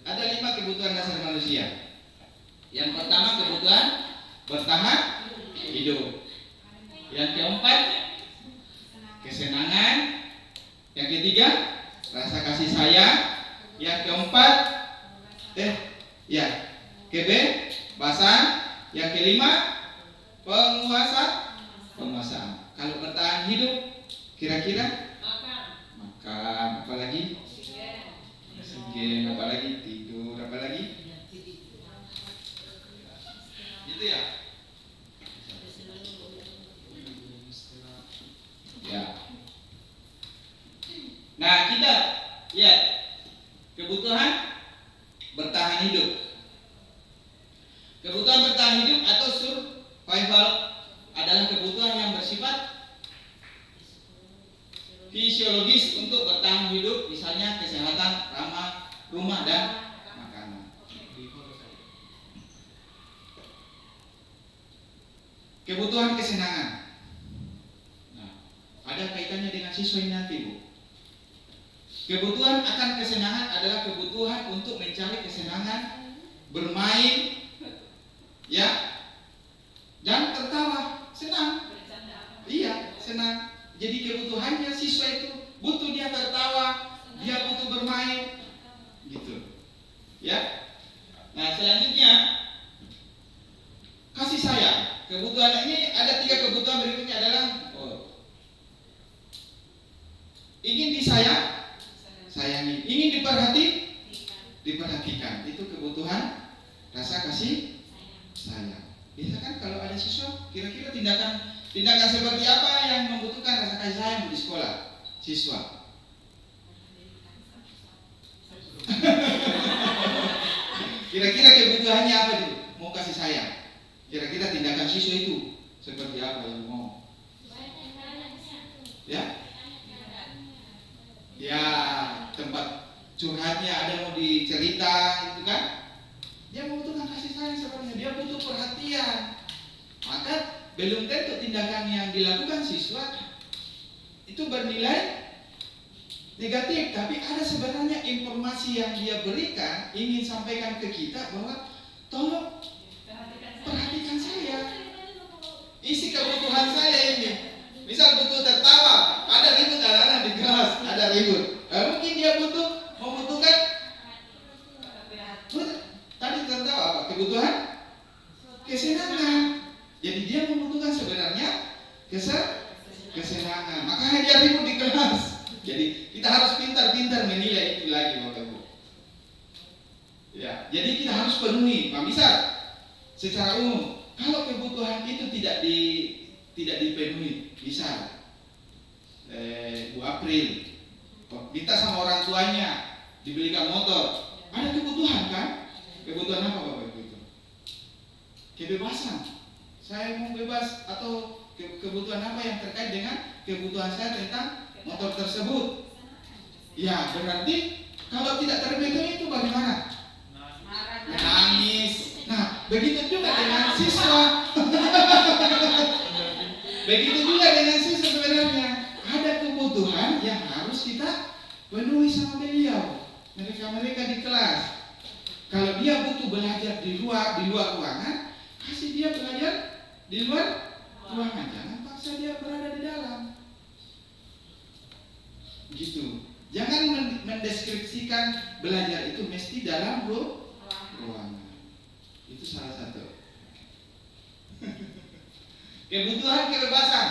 Ada 5 kebutuhan dasar manusia. Yang pertama kebutuhan bertahan hidup. Yang keempat kesenangan. Yang ketiga rasa kasih sayang. Yang keempat kebebasan. Yang kelima penguasaan. Kalau bertahan hidup kira-kira makan, apalagi oksigen, apalagi tidur, apalagi gitu ya. Ya. Nah, kita lihat kebutuhan bertahan hidup. Kebutuhan bertahan hidup atau survival adalah kebutuhan yang bersifat fisiologis untuk bertahan hidup, misalnya kesehatan, rumah dan makanan. Kebutuhan kesenangan. Nah, ada kaitannya dengan siswa ini nanti, Bu. Kebutuhan akan kesenangan adalah kebutuhan untuk mencari kesenangan, bermain, ya, dan tertawa, senang. Iya, senang. Jadi kebutuhannya siswa itu butuh dia tertawa, dia butuh bermain, gitu. Ya. Nah, selanjutnya kasih sayang. Kebutuhan ini ada 3 kebutuhan berikutnya adalah ingin disayang, sayangi, ingin diperhatikan. Itu kebutuhan rasa kasih sayang. Biasa kan kalau ada siswa, kira-kira tindakan seperti apa yang membutuhkan rasa kasih sayang di sekolah siswa? Kira-kira kebutuhannya apa itu? Mau kasih sayang. Kira-kira tindakan siswa itu seperti apa yang mau? Ya? Ya, tempat curhatnya ada mau dicerita itu kan? Dia membutuhkan kasih sayang sebenarnya, dia butuh perhatian. Maka belum tentu tindakan yang dilakukan siswa itu bernilai negatif, tapi ada sebenarnya informasi yang dia berikan, ingin sampaikan ke kita bahwa tolong perhatikan saya, isi kebutuhan saya ini. Misal butuh tertawa, ada ribut anak-anak di kelas, ada ribut. Mungkin dia membutuhkan tadi tertawa apa? Kebutuhan kesenangan. Jadi dia membutuhkan sebenarnya kesenangan. Makanya dia ribut di kelas. Jadi kita harus pintar-pintar menilai itu lagi, Bapak Ibu. Ya, jadi kita harus penuhi. Nah, misal secara umum, kalau kebutuhan itu tidak dipenuhi, misal Bu April minta sama orang tuanya dibelikan motor, ada kebutuhan kan? Kebutuhan apa Bapak Ibu itu? Kebebasan. Saya mau bebas, atau kebutuhan apa yang terkait dengan kebutuhan saya tentang motor tersebut? Ya, berarti kalau tidak terpenuhi itu bagaimana? Menangis. Nah, begitu juga dengan siswa. Begitu juga dengan siswa sebenarnya. Ada kebutuhan yang harus kita penuhi sama beliau. Mereka di kelas. Kalau dia butuh belajar di luar ruangan, kasih dia belajar di luar ruangan. Jangan paksa dia berada di dalam. Gitu. Jangan mendeskripsikan belajar itu mesti dalam ruangan. Itu salah satu. Kebutuhan kebebasan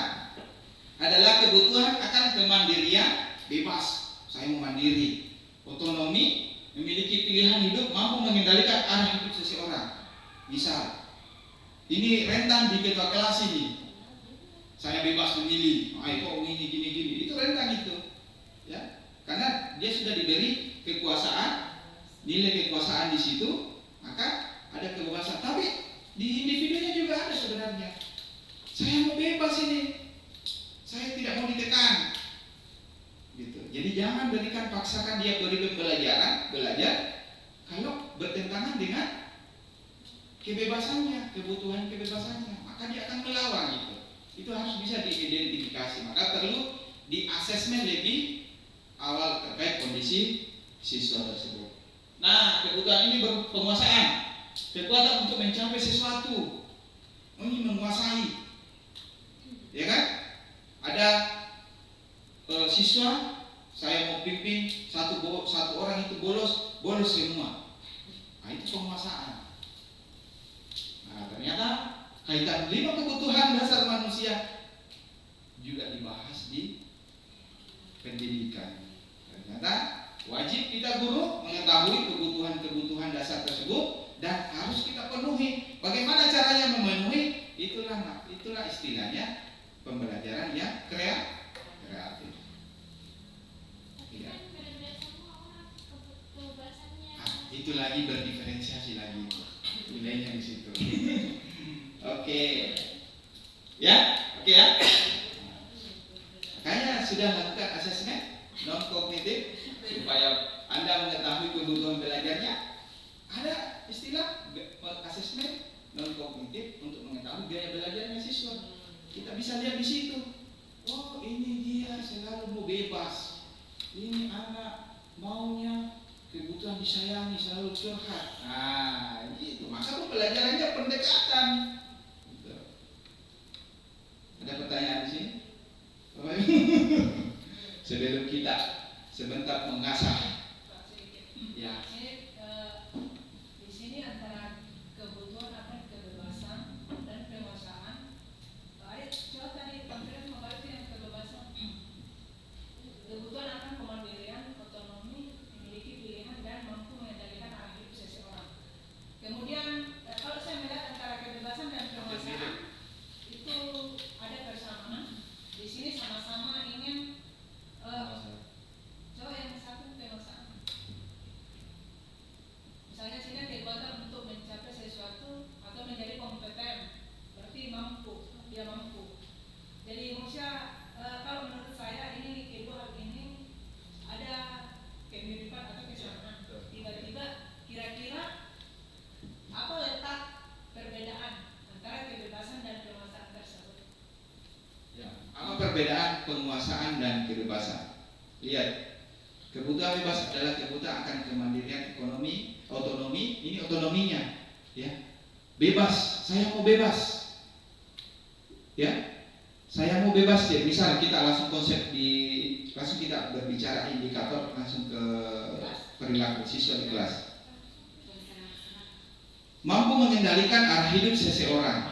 adalah kebutuhan akan kemandirian, bebas. Saya mau mandiri, otonomi, memiliki pilihan hidup, mampu mengendalikan arah hidup seseorang. Misal, ini rentan di ketua kelas ini. Saya bebas memilih, kok ini gini. Itu rentan itu. Ya, karena dia sudah diberi kekuasaan, nilai kekuasaan di situ, maka ada kebebasan. Tapi di individunya juga ada sebenarnya. Saya mau bebas ini, saya tidak mau ditekan, gitu. Jadi jangan paksakan dia belajar kalau bertentangan dengan kebebasannya, kebutuhan kebebasannya, maka dia akan melawan gitu. Itu harus bisa diidentifikasi. Maka perlu di asesmen lebih awal terkait kondisi siswa tersebut. Nah, kebutuhan ini berpenguasaan, kekuatan untuk mencapai sesuatu, ini menguasai, ya kan? Ada siswa, saya mau pimpin satu orang itu bolos semua. Nah, itu penguasaan. Nah, ternyata kaitan 5 kebutuhan dasar manusia juga dibahas di pendidikan. Ternyata wajib kita guru mengetahui kebutuhan dasar tersebut dan harus kita penuhi. Bagaimana caranya memenuhi? Itulah istilahnya pembelajaran yang kreatif. Ya. Itu lagi berdiferensiasi lagi. Nilainya di situ. Oke. Ya, oke ya. Makanya sudah lakukan asesmen non kognitif supaya Anda mengetahui kebutuhan belajarnya. Ada istilah asesmen non kognitif untuk mengetahui gaya belajarnya siswa. Kita bisa lihat di situ. Oh, ini dia selalu mau bebas. Ini anak maunya kebutuhan disayangi, selalu curhat. Nah, gitu. Maka pembelajarannya pendekatan. Gitu. Ada pertanyaan di sini? Sebelum kita sebentar mengasah. Ya. Di sini antara kebutuhan akan kebebasan dan penguasaan. Coba tadi konkret membahas yang kebebasan. Kebutuhan akan kemandirian, otonomi, memiliki pilihan dan mampu mengendalikan arah hidup seseorang. Kemudian kalau saya melihat antara kebebasan dan penguasaan itu ada persamaan. Di sini sama-sama ingin coba yang satu penguasaan. Misalnya sini kekuatan untuk mencapai sesuatu atau menjadi kompeten, berarti dia mampu. Jadi manusia kalau menurut saya ini kedua hal ini ada kemiripan atau kesamaan. Tiba-tiba kira-kira apa letak perbedaan antara kebebasan dan penguasaan tersebut? Ya, apa perbedaan penguasaan dan kebebasan? Lihat, kebutuhan bebas adalah kebutuhan akan kemandirian ekonomi, otonomi. Ini otonominya, ya. Bebas, saya mau bebas, ya. Saya mau bebas ya. Misal kita langsung kita berbicara indikator langsung ke perilaku siswa di kelas. Mampu mengendalikan arah hidup seseorang.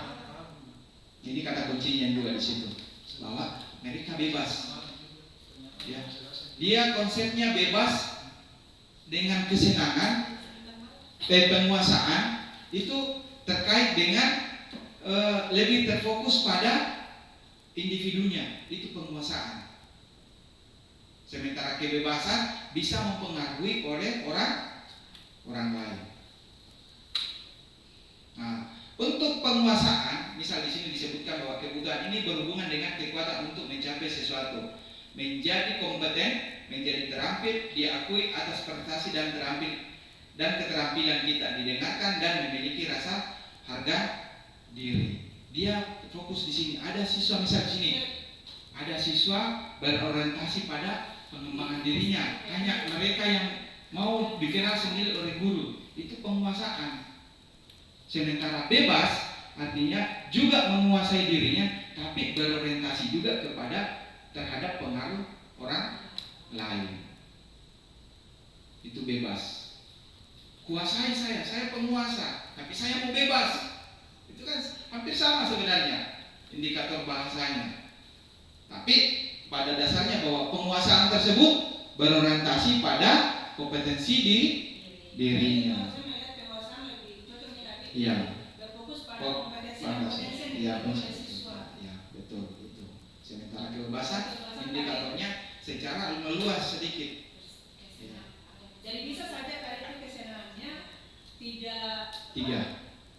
Ini kata kuncinya juga di situ. Bahwa mereka bebas. Ya. Dia konsepnya bebas dengan kesenangan dan penguasaan itu terkait dengan lebih terfokus pada individunya, itu penguasaan. Sementara kebebasan bisa mempengaruhi oleh orang lain. Nah, untuk penguasaan, misal di sini disebutkan bahwa kebutuhan ini berhubungan dengan kekuatan untuk mencapai sesuatu, menjadi kompeten, menjadi terampil, diakui atas prestasi dan keterampilan kita, didengarkan dan memiliki rasa harga diri. Dia fokus di sini. Ada siswa misal di sini, ada siswa berorientasi pada pengembangan dirinya. Hanya mereka yang mau dikenal sendiri oleh guru, itu penguasaan. Sementara bebas artinya juga menguasai dirinya, tapi berorientasi juga terhadap pengaruh orang lain. Itu bebas. Kuasai saya penguasa, tapi saya mau bebas. Itu kan hampir sama sebenarnya indikator bahasanya. Tapi pada dasarnya bahwa penguasaan tersebut berorientasi pada kompetensi dirinya. Saya melihat penguasaan lebih cocok nih tadi. Iya. Berfokus pada kompetensi dan potensi yang Iya, dimiliki oleh siswa. ya, betul itu. Sementara kebebasan indikatornya secara meluas sedikit. Ya. Jadi bisa saja tadi kesenangannya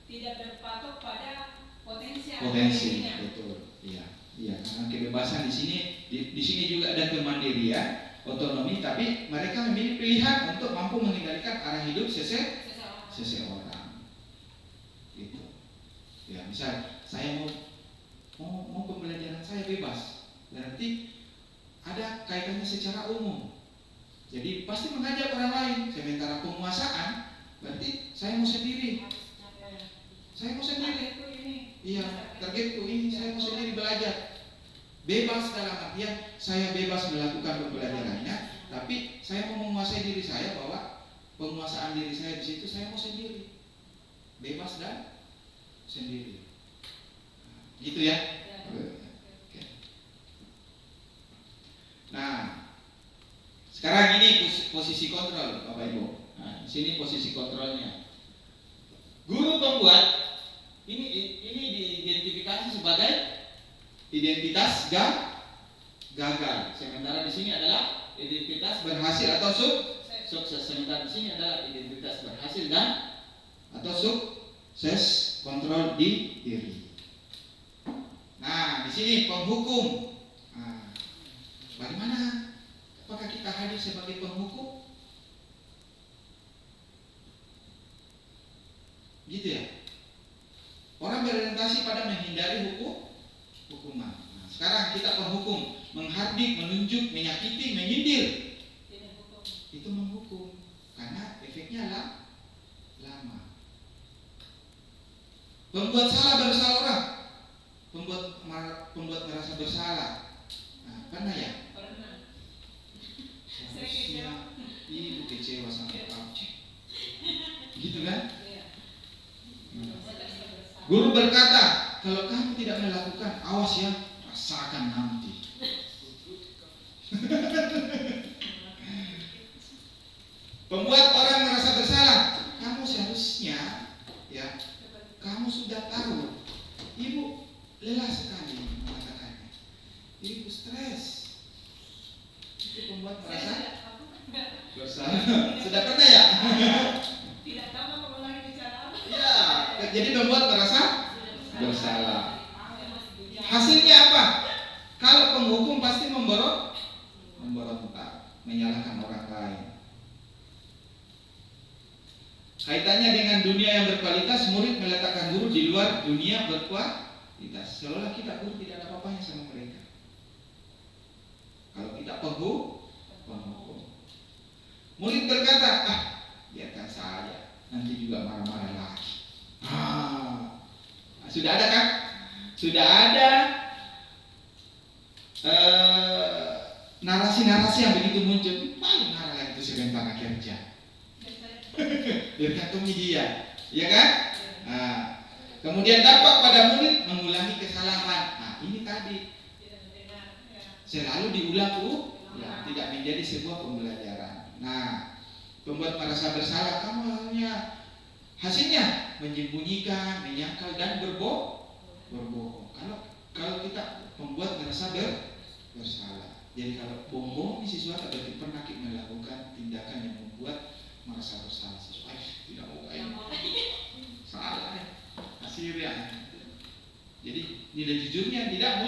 tidak berpatok pada potensi yang dimilikinya. Betul. Iya. Karena kebebasan di sini juga ada kemandirian, otonomi, tapi mereka memilih pilihan untuk mampu mengendalikan arah hidup seseorang. Gitu. Ya, misal saya mau pembelajaran saya bebas, berarti ada kaitannya secara umum. Jadi pasti mengajak orang lain. Sementara penguasaan berarti saya mau sendiri. Targetku ini. Iya, targetku ini, saya mau sendiri belajar. Bebas dalam artian saya bebas melakukan pembelajarannya, tapi saya mau menguasai diri saya, bahwa penguasaan diri saya di situ saya mau sendiri. Bebas dan sendiri. Gitu ya. Oke. Nah, sekarang ini posisi kontrol, Bapak Ibu. Nah, di sini posisi kontrolnya. Guru pembuat ini diidentifikasi sebagai identitas gagal. Sementara di sini adalah identitas berhasil atau sukses. Sementara di sini adalah identitas berhasil atau sukses, kontrol di diri. Nah, di sini penghukum. Nah, bagaimana? Apakah kita hadir sebagai penghukum? Gitu ya. Orang berorientasi pada menghindari hukuman. Nah, sekarang kita penghukum, menghardik, menunjuk, menyakiti, menyindir. Itu menghukum karena efeknya lama. Pembuat salah bersalah orang, pembuat merasa bersalah. Nah, pernah ya? Pernah. Seharusnya ibu kecewa sama kamu. Gitu kan? Guru berkata, kalau kamu tidak melakukan, awas ya, rasakan nanti. Pembuat orang merasa bersalah. Kamu seharusnya, ya, kamu sudah tahu. Ibu lelah sekali mengatakannya. Ibu stres. Itu pembuat merasa bersalah. Sudah pernah ya? Tidak tahu mengulangi bicara apa. Ya, jadi membuat merasa bersalah. Hasilnya apa? Kalau penghukum pasti memberontak, menyalahkan orang lain. Kaitannya dengan dunia yang berkualitas, murid meletakkan guru di luar dunia berkualitas. Seolah kita guru tidak ada apa-apanya sama mereka. Kalau kita penghukum, murid berkata, biarkan saja, nanti juga marah-marah lagi. Sudah ada kan? Sudah ada narasi-narasi yang begitu muncul. Paling marah itu sebentar kerja. Bergantung dia, ya kan? Kemudian dampak pada murid mengulangi kesalahan. Nah, ini tadi selalu diulang tidak menjadi sebuah pembelajaran. Nah, pembuat merasa bersalah, kamu hasilnya menyembunyikan, menyangkal dan berbohong. Kalau kita membuat merasa bersalah. Jadi kalau bohong siswa berarti pernah melakukan tindakan yang membuat merasa bersalah. Siswa tidak mau salah hasilnya. Jadi nilai jujurnya tidak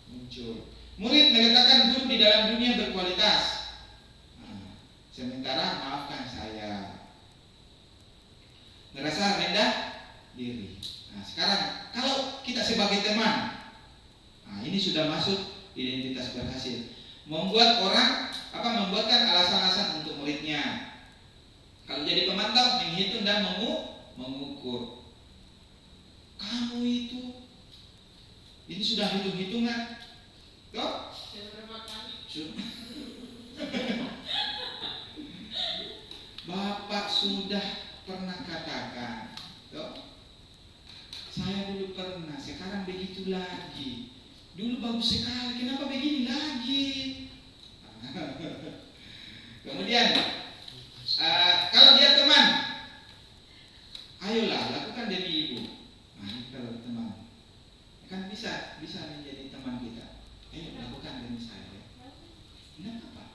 muncul. Murid meletakkan guru di dalam dunia berkualitas. Sementara maafkan saya, merasa rendah diri. Nah, sekarang kalau kita sebagai teman, nah ini sudah masuk identitas berhasil. Membuatkan alasan-alasan untuk muridnya. Kalau jadi pemantau, menghitung dan mengukur. Kamu itu, ini sudah hitung-hitungan. Kok? Bapak sudah pernah katakan, saya dulu pernah, sekarang begitu lagi. Dulu bagus sekali, kenapa begini lagi? Kemudian, kalau dia teman, ayolah lakukan demi ibu. Nah, kalau teman, kan bisa menjadi teman kita. Ayo lakukan demi saya. Kenapa apa?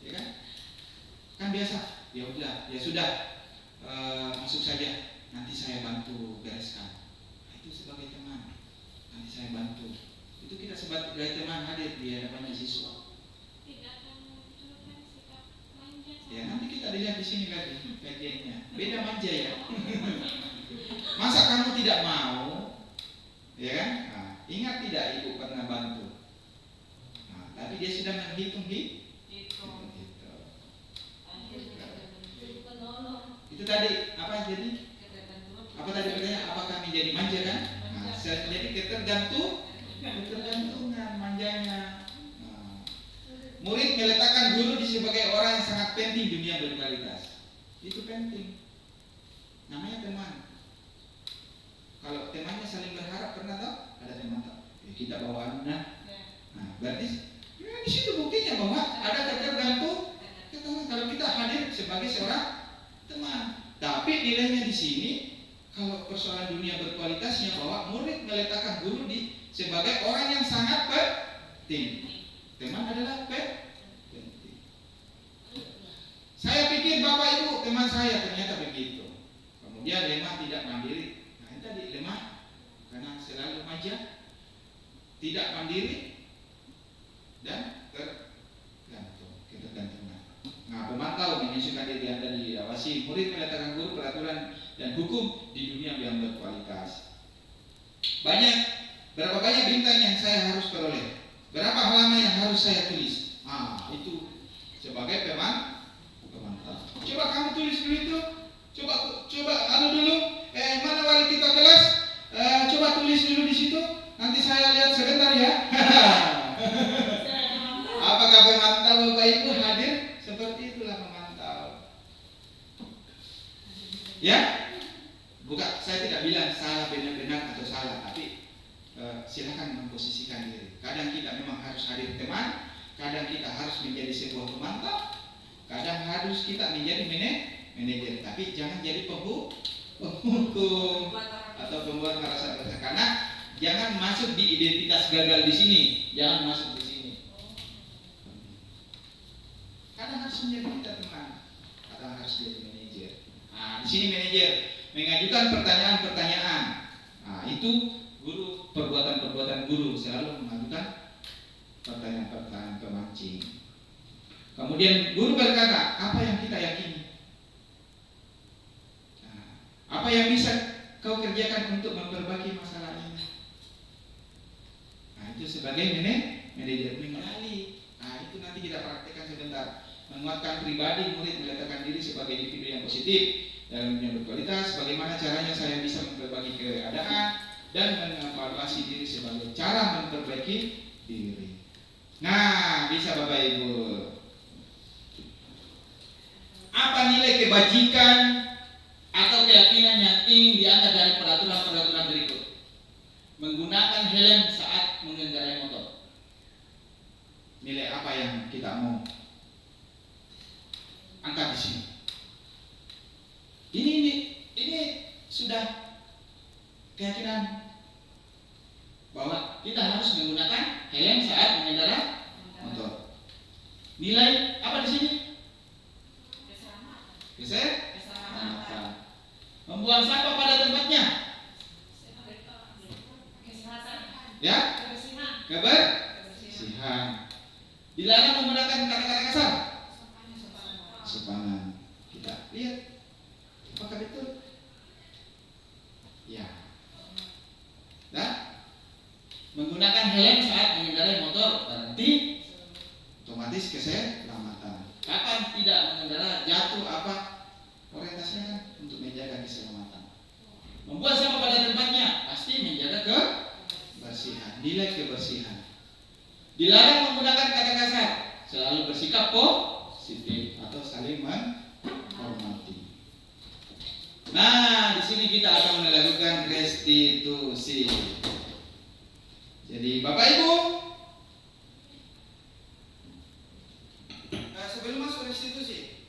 Ya kan? Kan biasa. Ya udah, ya sudah, masuk saja. Nanti saya bantu bereskan. Nah, itu sebagai teman. Nanti saya bantu. Itu kita sebagai teman hadir di hadapan siswa. Ya nanti kita lihat di sini lagi kajiannya. Beda manja ya. Masa kamu tidak mau? Ya kan? Nah, ingat tidak ibu pernah bantu? Nah, tapi dia sudah menghitung Itu tadi apa jadi? Apa tadi pertanyaan? Apa kami jadi manja kan? Nah, jadi ketergantungan manjanya. Nah, murid meletakkan guru sebagai orang yang sangat penting dunia berkualitas. Itu penting. Namanya teman. Kalau temannya saling berharap, pernah tahu? Ada teman tahu? Ya, kita bawa nah, berarti di situ buktinya bahwa ada ketergantungan. Kalau kita hadir sebagai seorang teman, tapi nilainya di sini kalau persoalan dunia berkualitasnya bahwa murid meletakkan guru sebagai orang yang sangat penting. Teman adalah penting. Saya pikir bapak ibu teman saya, ternyata begitu. Kemudian lemah tidak mandiri. Nah ini tadi lemah karena selalu manja, tidak mandiri dan ketergantungan. Nah, pemantau menyusun diri Anda diawasi. Murid meletakkan guru peraturan dan hukum di dunia yang berkualitas. Berapa banyak bintang yang saya harus peroleh? Berapa halaman yang harus saya tulis? Itu sebagai pemantau. Coba kamu tulis dulu itu. Coba dulu. Mana wali kita kelas? Coba tulis dulu di situ. Nanti saya lihat sebentar ya. Apakah pemantau Bapak Ibu hadir? Seperti itulah memantau. Ya, bukan saya tidak bilang salah benar-benar atau salah, tapi silakan memposisikan diri. Kadang kita memang harus hadir teman, kadang kita harus menjadi sebuah pemantau, kadang harus kita menjadi manajer. Tapi jangan jadi penghukum atau pembuat merasa bersalah. Karena jangan masuk di identitas gagal di sini, jangan masuk di sini. Kadang harus menjadi kita teman, kadang harus jadi manajer. Nah, di sini manajer mengajukan pertanyaan-pertanyaan. Nah, itu guru, perbuatan guru selalu mengajukan pertanyaan-pertanyaan pemancing. Kemudian guru berkata, apa yang kita yakini? Nah, apa yang bisa kau kerjakan untuk memperbaiki masalah ini? Nah, itu sebagai manajer mengenali. Nah, itu nanti kita praktekkan sebentar. Menguatkan pribadi, murid meletakkan diri sebagai individu yang positif dalam dunia berkualitas. Bagaimana caranya saya bisa memperbaiki keadaan dan mengevaluasi diri sebagai cara memperbaiki diri. Nah, bisa Bapak Ibu. Apa nilai kebajikan atau keyakinan yang ingin diangkat dari peraturan-peraturan berikut? Menggunakan helm saat mengendarai motor. Nilai apa yang kita mau angkat di sini? Ini sudah keyakinan bahwa kita harus menggunakan helm saat mengendarai motor. Nilai apa di sini? Keselamatan. Membuang sampah pada tempatnya. Ya? Kebersihan. Dilarang menggunakan kata-kata kasar. Sopanan. Kita lihat apakah betul? Menggunakan helm saat mengendarai motor berarti otomatis keselamatan. Kapan tidak mengendarai, jatuh apa, orientasinya kan untuk menjaga keselamatan. Membuang sampah pada tempatnya pasti menjaga kebersihan, nilai kebersihan. Dilarang menggunakan kata kasar, selalu bersikap positif atau saling menghormati. Nah, di sini kita akan melakukan restitusi. Jadi Bapak Ibu, sebelum masuk restitusi,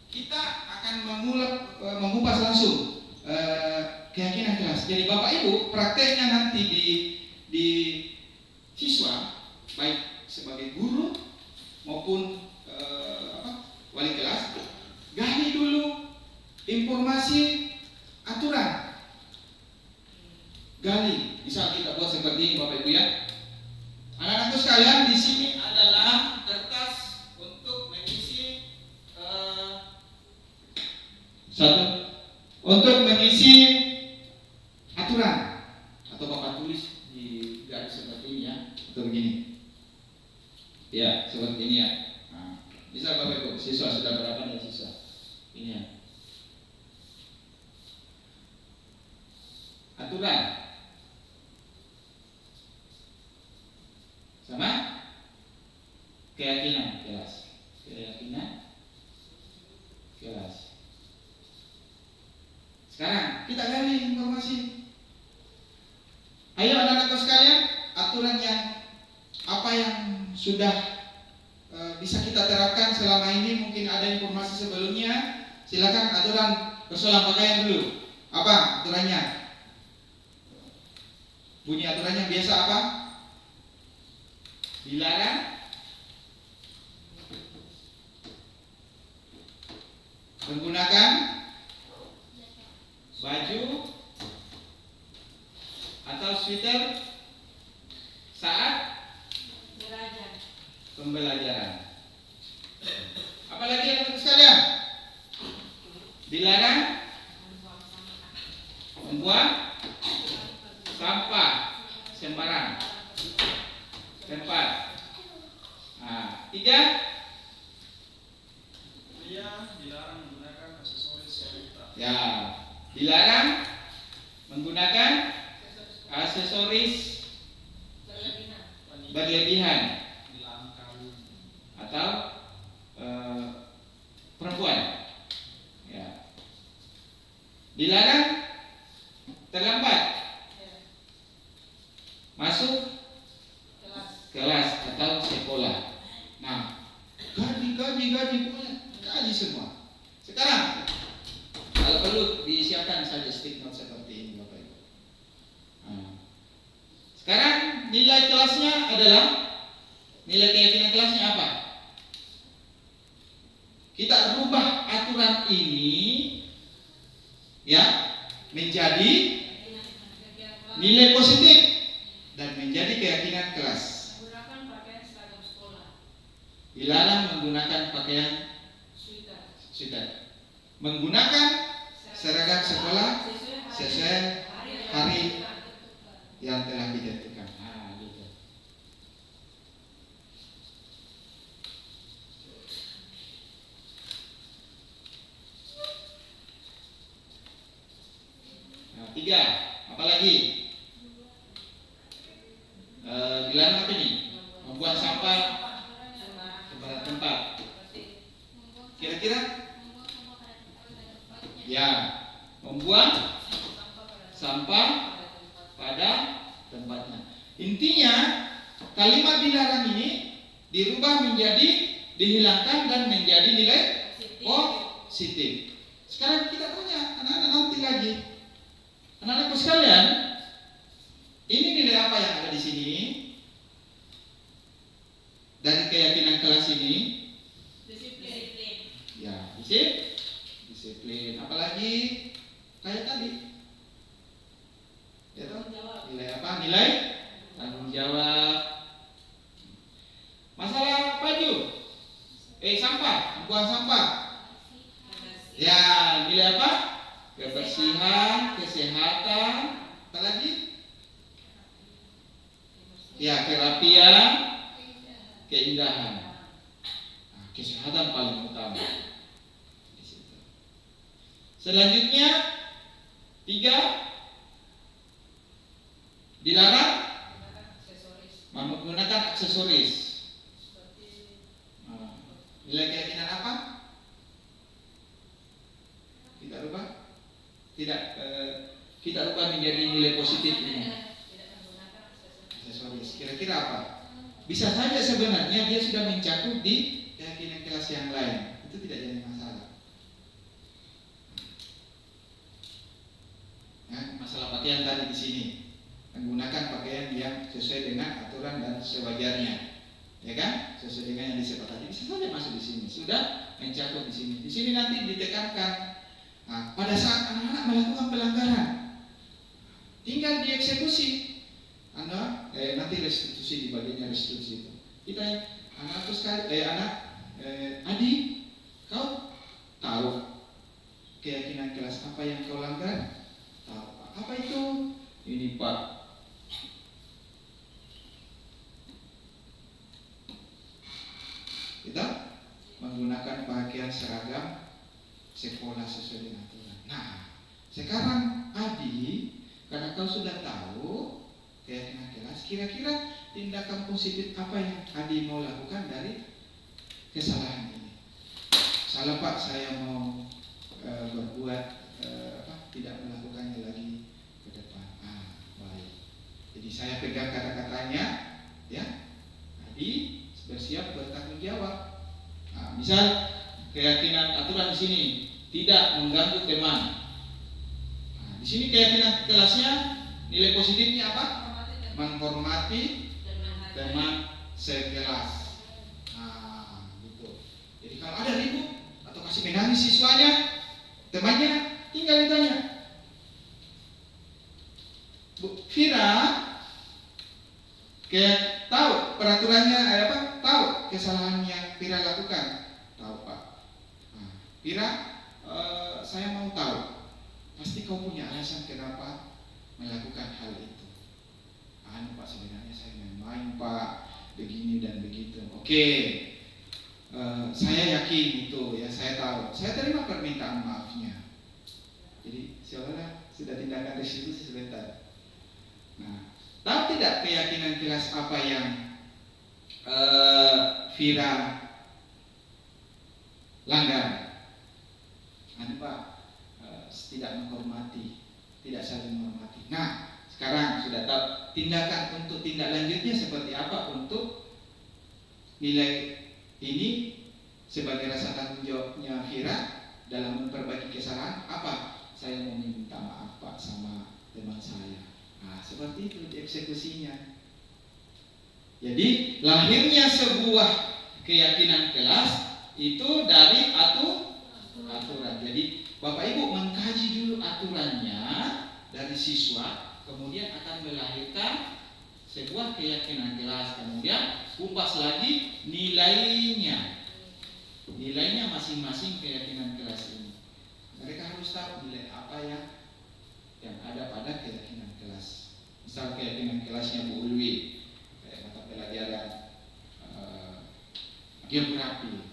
kita akan mengupas langsung keyakinan kelas. Jadi Bapak Ibu, prakteknya nanti di siswa, baik sebagai guru maupun wali kelas, gali dulu informasi aturan. Gali, bisa kita buat seperti ini Bapak Ibu ya. Anak-anakku sekalian, di sini adalah kertas untuk mengisi untuk mengisi aturan, atau Bapak tulis di garis seperti ini ya, atau begini. Ya, seperti ini ya. Nah, bisa Bapak Ibu, siswa sudah berapa nih siswa? Ini ya. Aturan. Sama keyakinan kelas. Keyakinan kelas. Sekarang kita gali informasi. Ayo anak-anak sekalian, aturan yang apa yang sudah bisa kita terapkan selama ini, mungkin ada informasi sebelumnya. Silakan aturan persoalan pakaian dulu. Apa aturannya? Bunyi aturannya biasa apa? Dilarang menggunakan baju atau sweater saat pembelajaran. Apalagi anak-anak sekalian? Dilarang membuang sampah sembarang tempat. Nah, 3. Dilarang menggunakan aksesoris wanita. Ya, dilarang menggunakan aksesoris berlebihan Dilarang kawin. atau perempuan. Ya. Dilarang terlambat masuk kelas atau sekolah. Nah, gaji pokoknya gaji semua. Sekarang kalau perlu disiapkan saja stick note seperti ini Bapak Ibu. Nah, sekarang nilai kelasnya adalah, nilai keyakinan kelasnya apa? Kita rubah aturan ini ya menjadi nilai positif dan menjadi keyakinan kelas. Menggunakan pakaian seragam sekolah. Dilarang menggunakan pakaian sweater. Menggunakan seragam sekolah sesuai hari yang telah ditentukan. Nah, gitu. Nah, 3. Apalagi? Dilarang apa ini? Membuang sampah sembarang tempat. Kira-kira? Ya, membuang sampah pada tempatnya. Intinya kalimat dilarang ini dirubah menjadi dihilangkan dan menjadi nilai positif. Sekarang kita tanya anak-anak nanti lagi, anak-anakku sekalian, ini nilai apa yang ada di sini? Dari keyakinan kelas ini? Disiplin. Ya, disiplin. Apalagi kayak tadi? Ya toh? Nilai apa? Nilai tanggung jawab. Masalah baju, sampah, buang sampah. Ya, nilai apa? Kebersihan, kesehatan. Apalagi? Ya, kerapian, keindahan. Nah, kesehatan paling utama. Di situ. Selanjutnya 3, dilarang menggunakan aksesoris. Nilai keyakinan apa? Kita rubah menjadi nilai positif ini. Aksesoris. Kira-kira apa? Bisa saja sebenarnya dia sudah mencakup di keyakinan kelas yang lain. Itu tidak jadi masalah. Ya, masalah pakaian tadi di sini, menggunakan pakaian yang sesuai dengan aturan dan sewajarnya, ya kan? Sesuai dengan yang disepakati, bisa saja masuk di sini. Sudah mencakup di sini. Di sini nanti ditekankan. Nah, pada saat anak-anak melakukan pelanggaran, tinggal dieksekusi. Nanti restitusi, di bagiannya restitusi itu. Kita anakku sekali, Adi, kau tahu keyakinan kelas apa yang kau langgar? Tahu. Apa itu? Ini Pak. Kita menggunakan pakaian seragam sekolah sesuai dengan aturan. Nah, sekarang Adi, karena kau sudah tahu keyakinan kelas, kira-kira tindakan positif apa yang Adi mau lakukan dari kesalahan ini? Salah Pak, saya mau berbuat tidak melakukannya lagi ke depan. Baik. Jadi saya pegang kata-katanya, ya. Adi bersiap bertanggung jawab. Nah, misal keyakinan aturan di sini tidak mengganggu teman. Nah, di sini keyakinan kelasnya nilai positifnya apa? Menghormati teman sekelas. Nah, gitu. Jadi kalau ada ribut atau kasih menangis siswanya, temannya, tinggal ditanya, Bu Vira, kayak tahu peraturannya tahu kesalahan yang Vira lakukan? Tahu Pak. Nah, Vira, saya mau tahu. Pasti kau punya alasan kenapa melakukan hal itu. Pak, sebenarnya saya main Pak, begini dan begitu. Oke, saya yakin itu, ya saya tahu. Saya terima permintaan maafnya. Jadi saudara sudah tindakan restitusi sebentar. Nah, tahu tidak keyakinan kelas apa yang Vira langgar? Pak, tidak menghormati, tidak saling menghormati. Nah, sekarang sudah tahu tindakan untuk tindak lanjutnya seperti apa untuk nilai ini sebagai rasa tanggung jawabnya Vira dalam memperbaiki kesalahan apa? Saya mau minta maaf Pak sama teman saya. Nah, seperti itu eksekusinya. Jadi lahirnya sebuah keyakinan kelas itu dari aturan. Jadi Bapak Ibu mengkaji dulu aturannya dari siswa, kemudian akan melahirkan sebuah keyakinan kelas, kemudian kupas lagi nilainya masing-masing keyakinan kelas ini. Mereka harus tahu nilai apa yang ada pada keyakinan kelas. Misal keyakinan kelasnya Bu Ulwi, kayak mata pelajaran geografi,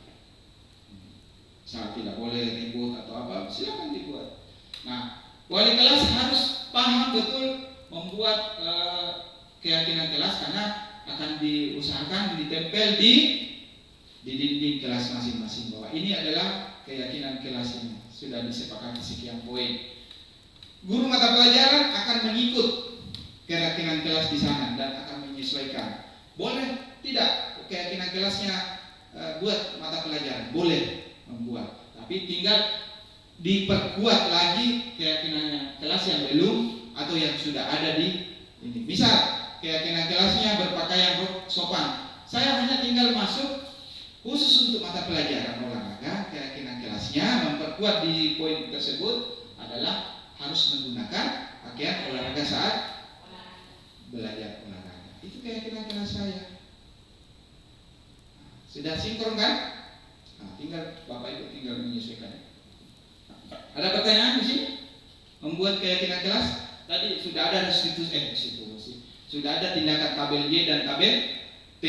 misal tidak boleh ribut atau apa, silakan dibuat. Nah, wali kelas harus paham betul membuat keyakinan kelas, karena akan diusahakan ditempel di dinding kelas masing-masing bahwa ini adalah keyakinan kelas ini, sudah disepakati sekian poin. Guru mata pelajaran akan mengikut keyakinan kelas di sana dan akan menyesuaikan. Boleh tidak keyakinan kelasnya buat mata pelajaran, boleh membuat, tapi tinggal diperkuat lagi keyakinannya kelas yang belum atau yang sudah ada di ini. Misal keyakinan kelasnya berpakaian sopan, saya hanya tinggal masuk khusus untuk mata pelajaran olahraga. Keyakinan kelasnya memperkuat di poin tersebut adalah harus menggunakan pakaian olahraga saat belajar olahraga. Itu keyakinan kelas saya. Sudah sinkron kan? Nah, tinggal Bapak Ibu tinggal menyesuaikan. Ada pertanyaan di sini? Membuat keyakinan kelas tadi sudah ada restitusi, Sudah ada tindakan tabel Y dan tabel T.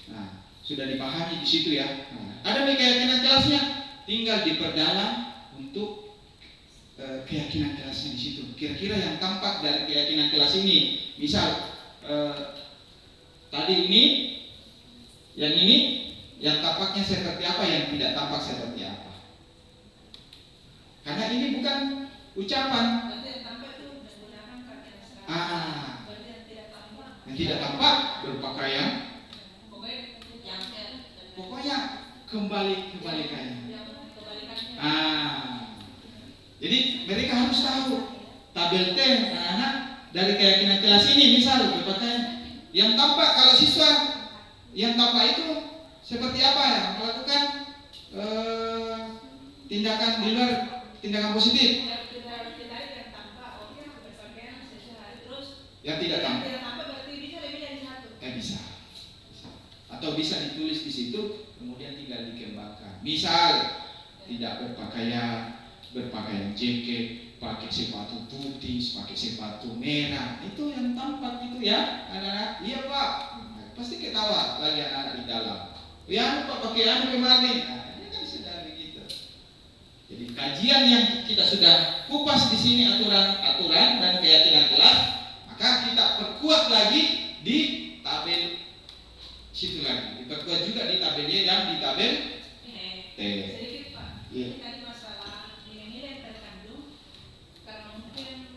Nah, sudah dipahami di situ ya. Nah, ada keyakinan kelasnya, tinggal diperdalam untuk keyakinan kelasnya di situ. Kira-kira yang tampak dari keyakinan kelas ini, misal tadi ini, yang tampaknya seperti apa, yang tidak tampak seperti apa. Karena ini bukan ucapan. Berarti yang tampak itu menggunakan kata yang seragam. Berarti yang tidak tampak. Yang tidak tampak berpakaian. Pokoknya kebalikannya. Jadi mereka harus tahu tabel T, anak-anak dari keyakinan kelas ini misal berpakaian. Yang tampak kalau siswa yang tampak itu seperti apa ya, melakukan tindakan di luar tindakan positif. Yang tidak tampak. Bisa. Atau bisa ditulis di situ, kemudian tinggal dikembangkan. Misal tidak berpakaian jaket, pakai sepatu putih, pakai sepatu merah, itu yang tampak itu ya, anak-anak. Iya Pak, pasti ketawa lagi anak-anak di dalam. Ya Pak, pakai kemana? Nah, ini kan sudah begitu. Jadi kajian yang kita sudah kupas di sini aturan-aturan dan keyakinan kelas, maka kita perkuat lagi di tabel situ lagi. Diperkuat juga di tabel Y dan di tabel T. Sedikit Pak, Iya. ini tadi masalah nilai-nilai yang terkandung, karena mungkin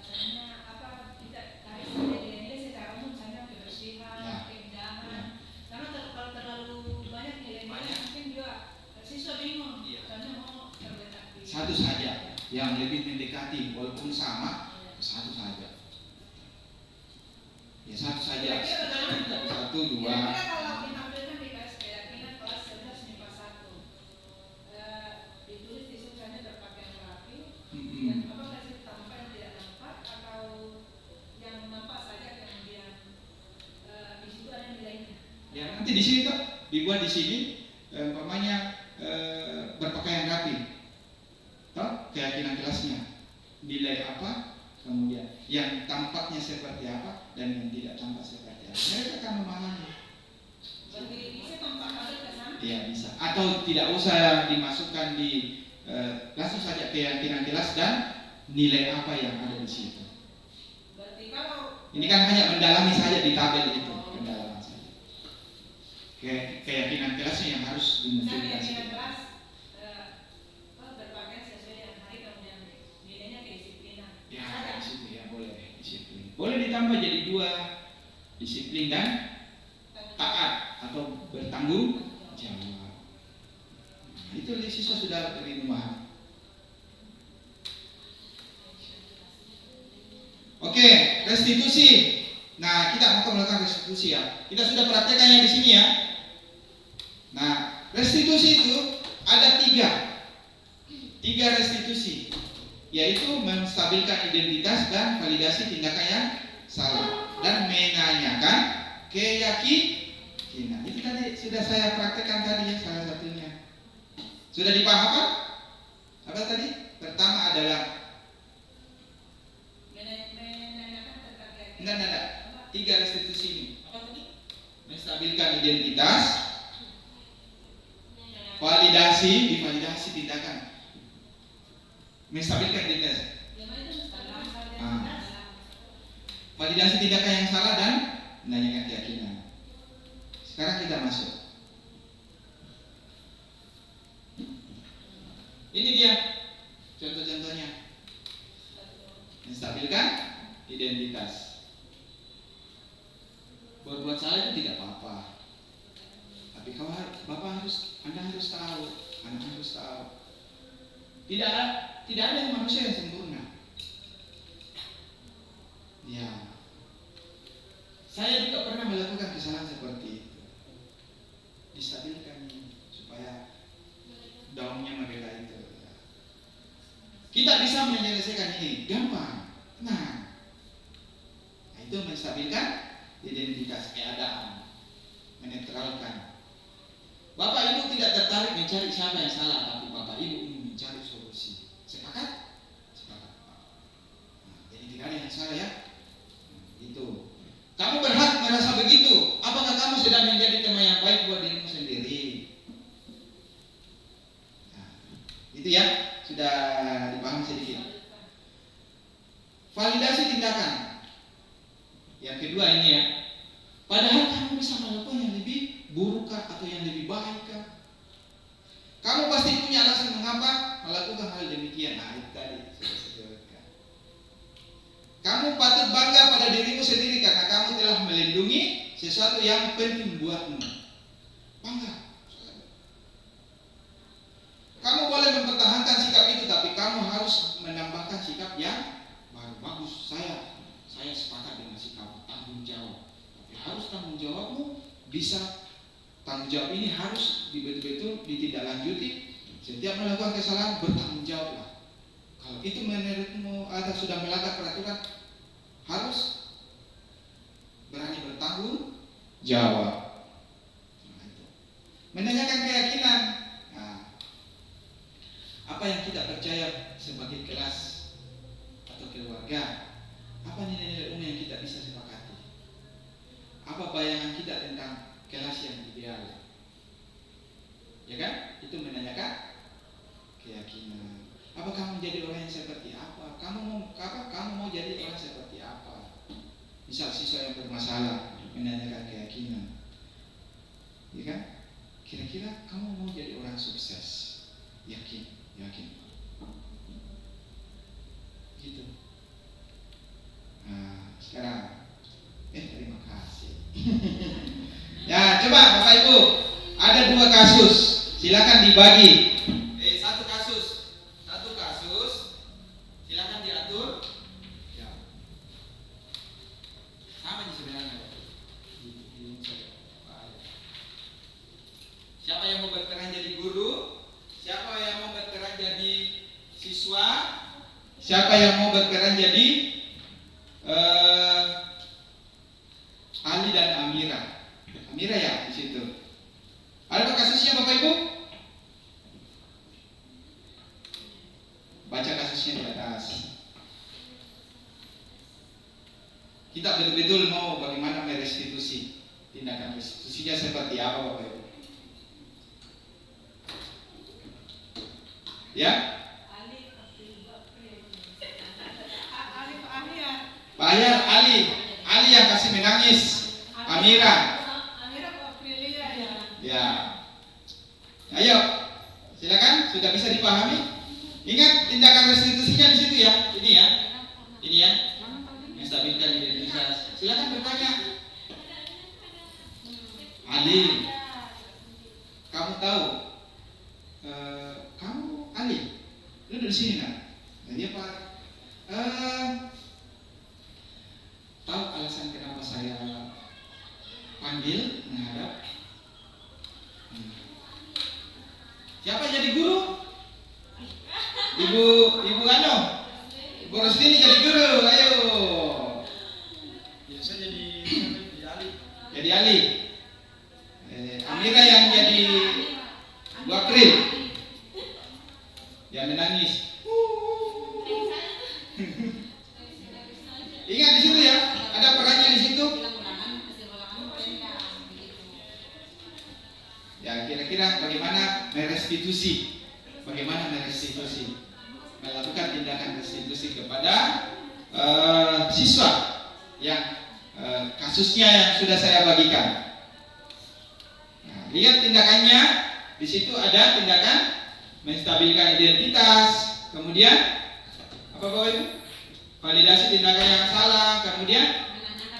misalnya tidak tarik saja nilai-nilai secara umum, misalnya kebersihan, keindahan. Karena kalau terlalu banyak nilai-nilai mungkin juga siswa bingung, misalnya mau terletak di Satu saja yang lebih mendekati, walaupun sama, satu saja. Ya satu saja. Satu, dua. Kira-kira kalau ditampilkan di kelas keyakinan kelas 11 MIPA 1, ditulis di situ misalnya berpakaian rapi, dan apakah itu tampak yang tidak tampak atau yang nampak saja kemudian di situ ada nilainya. Ya nanti di sini tuh dibuat di sini, umpamanya berpakaian rapi, toh keyakinan kelasnya, nilai apa, kemudian yang tampaknya seperti apa dan yang tidak tampak seperti apa. Mereka akan memahami. Berarti bisa tampak ada ke sana? Iya bisa. Atau tidak usah dimasukkan di langsung saja keyakinan kelas dan nilai apa yang ada di situ. Berarti kalau Ini kan hanya mendalami saja di tabel itu, pendalaman saja. Keyakinan kelasnya yang harus misalnya dimunculkan. keyakinan kelas berpakaian sesuai dengan hari kemudian nilainya kedisiplinan. Ya, di situ ya boleh disiplin. Boleh ditambah jadi 2, disiplin dan taat atau bertanggung jawab. Itu siswa sudah lebih memahami. Oke, restitusi. Nah, kita mau melakukan restitusi ya. Kita sudah praktekannya di sini ya. Nah, restitusi itu ada 3 restitusi, yaitu menstabilkan identitas dan validasi tindakan yang salah dan menanyakan keyakinan. Itu tadi sudah saya praktekkan tadi ya, salah satunya. Sudah dipahami? Apa tadi? Pertama adalah Menanyakan tentang keyakinan. enggak. 3 restitusi ini. Apa tadi? Menstabilkan identitas, divalidasi tindakan. Menstabilkan identitas. Validasi tindakan yang salah dan menanyakan keyakinan. Sekarang kita masuk. Ini dia contoh-contohnya. Menstabilkan identitas. Berbuat salah itu tidak apa-apa. Tapi Anda harus tahu, anak harus tahu. Tidak ada manusia yang sempurna. Ya. Saya juga pernah melakukan kesalahan seperti itu. Distabilkan supaya daunnya membela itu. Kita bisa menyelesaikan ini gampang. Nah, itu menstabilkan identitas keadaan, menetralkan. Bapak Ibu tidak tertarik mencari siapa yang salah, tapi Bapak Ibu ingin mencari solusi. Sepakat? Sepakat. Nah, jadi tidak ada yang salah ya. Itu. Validasi tindakan. Yang kedua ini ya. Padahal kamu bisa melakukan yang lebih buruk kah atau yang lebih baik kah? Kamu pasti punya alasan mengapa melakukan hal demikian. Nah, itu tadi sudah saya jelaskan. Kamu patut bangga pada dirimu sendiri karena kamu telah melindungi sesuatu yang penting buatmu. Bangga. Kamu boleh mempertahankan sikap itu, tapi kamu harus menambahkan sikap yang baru. Bagus, saya sepakat dengan sikap tanggung jawab. Tapi harus tanggung jawabmu bisa, tanggung jawab ini harus betul-betul ditindaklanjuti. Setiap melakukan kesalahan bertanggung jawablah. Kalau itu menurutmu atau sudah melanggar peraturan, harus berani bertanggung jawab. Nah, itu. Menanyakan keyakinan. Apa yang kita percaya sebagai kelas atau keluarga? Apa nilai-nilai umum yang kita bisa sepakati? Apa bayangan kita tentang kelas yang ideal? Ya kan? Itu menanyakan keyakinan. Apa kamu menjadi orang yang seperti apa? Kamu mau jadi orang seperti apa? Misal siswa yang bermasalah, menanyakan keyakinan. Ya kan? Kira-kira kamu mau jadi orang sukses? Yakin. Gitu. Nah, sekarang terima kasih. Ya, coba Bapak Ibu, ada 2 kasus. Silakan dibagi. Satu kasus. Silakan diatur. Ya. Sama nih sebenarnya. Siapa yang mau berperan jadi guru? Siapa yang mau berperan jadi siswa? Siapa yang mau berperan jadi Ali dan Amira? Amira ya di situ. Ada kasusnya Bapak Ibu? Baca kasusnya di atas. Kita betul-betul mau bagaimana merestitusi. Tindakan restitusinya seperti apa Bapak Ibu? Ya? Bayar Ali yang kasih menangis. Amira. Ya. Ayo, silakan. Sudah bisa dipahami? Ingat tindakan restitusinya di situ ya. Ini ya. Menstabilkan identitas. Silakan bertanya. Ali, kamu tahu? Kamu Ali, lu dari sini nak? Dia Pak. Tahu alasan kenapa saya panggil menghadap? Siapa jadi guru? Ibu Ano. Ibu Rostini jadi guru. Ayo. Saya jadi Ali. Jadi Ali. Amira yang jadi Bu April. Yang menangis. Ingat di situ ya, ada perannya di situ. Ya, kira-kira bagaimana merestitusi? Melakukan tindakan restitusi kepada siswa yang kasusnya yang sudah saya bagikan. Nah, lihat tindakannya. Di situ ada tindakan menstabilkan identitas, kemudian apa Bapak Ibu? Validasi tindakan yang salah, kemudian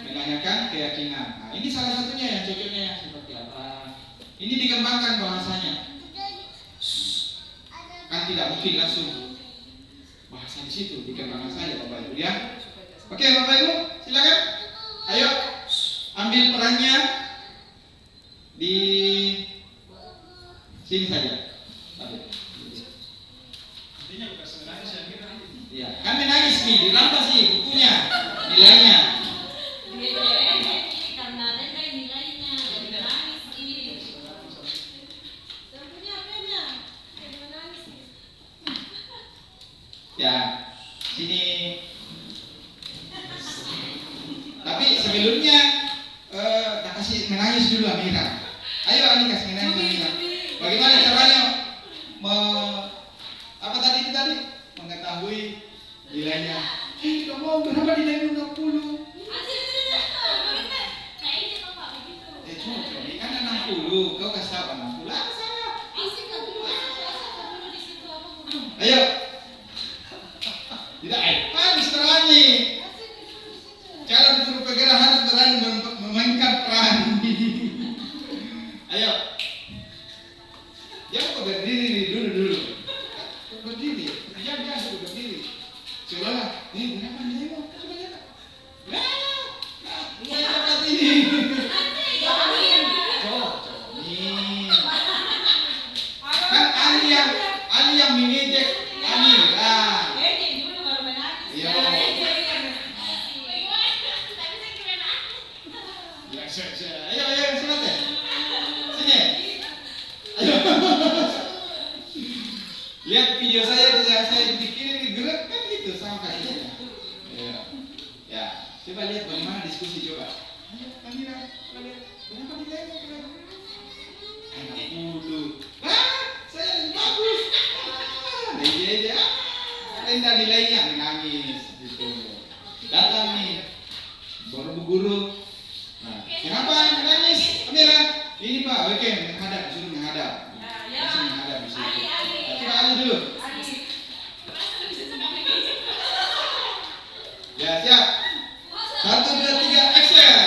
menanyakan keyakinan. Nah, ini salah satunya yang cocoknya yang seperti apa? Ini dikembangkan bahasanya. Kan tidak mungkin langsung bahasa di situ, dikembangkan saja Bapak Ibu ya. Oke Bapak Ibu, silakan. Ayo ambil perannya di sini saja. Artinya bukan menangis yang kita. Iya, kan menangis nih, dirampas sih bukunya, nilainya. Karena ada nilainya, jadi nangis ini. Dan punya apanya? Yang menangis. Ya, sini. Tapi sebelumnya kasih menangis dulu Amira. Ayo Ali kasih menangis Amira. Bagaimana caranya apa tadi itu tadi? Mengetahui nilainya. Tidak mau, kenapa dinaikin 60? Cuma ini kan 60, kau kasih tahu 60 lah saya. Ayo. Tidak, harus berani. Kalau disuruh bergerak harus berani memainkan peran. Ayo. Jangan kau berdiri dulu. Berdiri, jangan dulu berdiri. Cobalah, kenapa nengok? Coba lihat. Saya dapat ini. Kan Ali yang mengejek Amira. Iya. Ayo, sebentar. Sini. Ayo. Lihat video saya bikin gerak kan gitu sama kakinya. Ya. Coba lihat bagaimana diskusi coba. Ayo, Amira, lihat. Kenapa ditengok? Enak dulu. Saya lebih bagus. Dia rendah nilainya menangis gitu. Datang nih baru bu guru. Nah, kenapa menangis? Amira, ini Pak, oke, menghadap, suruh menghadap. Langsung menghadap di situ. Coba Ali dulu. Ya, siap. 1, 2, 3, action.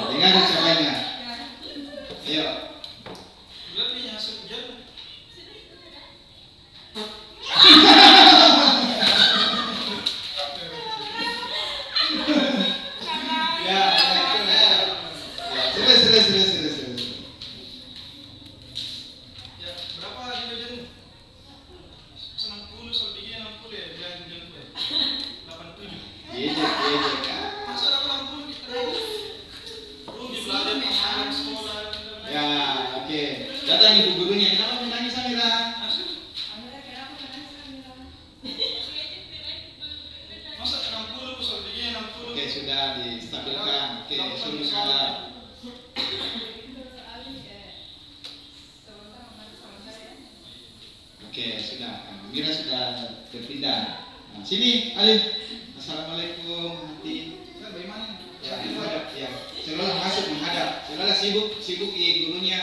Dengar ucapannya. Ayo. Lihat nih hasil ujian. Ya. Sudah. Ya, berapa nilai ujian? 90 soal bikin 60 ya, dia ujian gue. 87. Iya. Masa dapat 60 kita rugi belajar pasangan sekolah. Ya, oke. Datang ibu gurunya. Kenapa menangis Amira? Masa 60 soal bikin 60. Oke, sudah distabilkan. Oke, suruh menghadap. Oke, sudah. Amira sudah berpindah. Nah, sini, Alif. Assalamualaikum. Hati. Bagaimana? Ya, menghadap. Ya. Seolah masuk menghadap. Seolah sibuk gurunya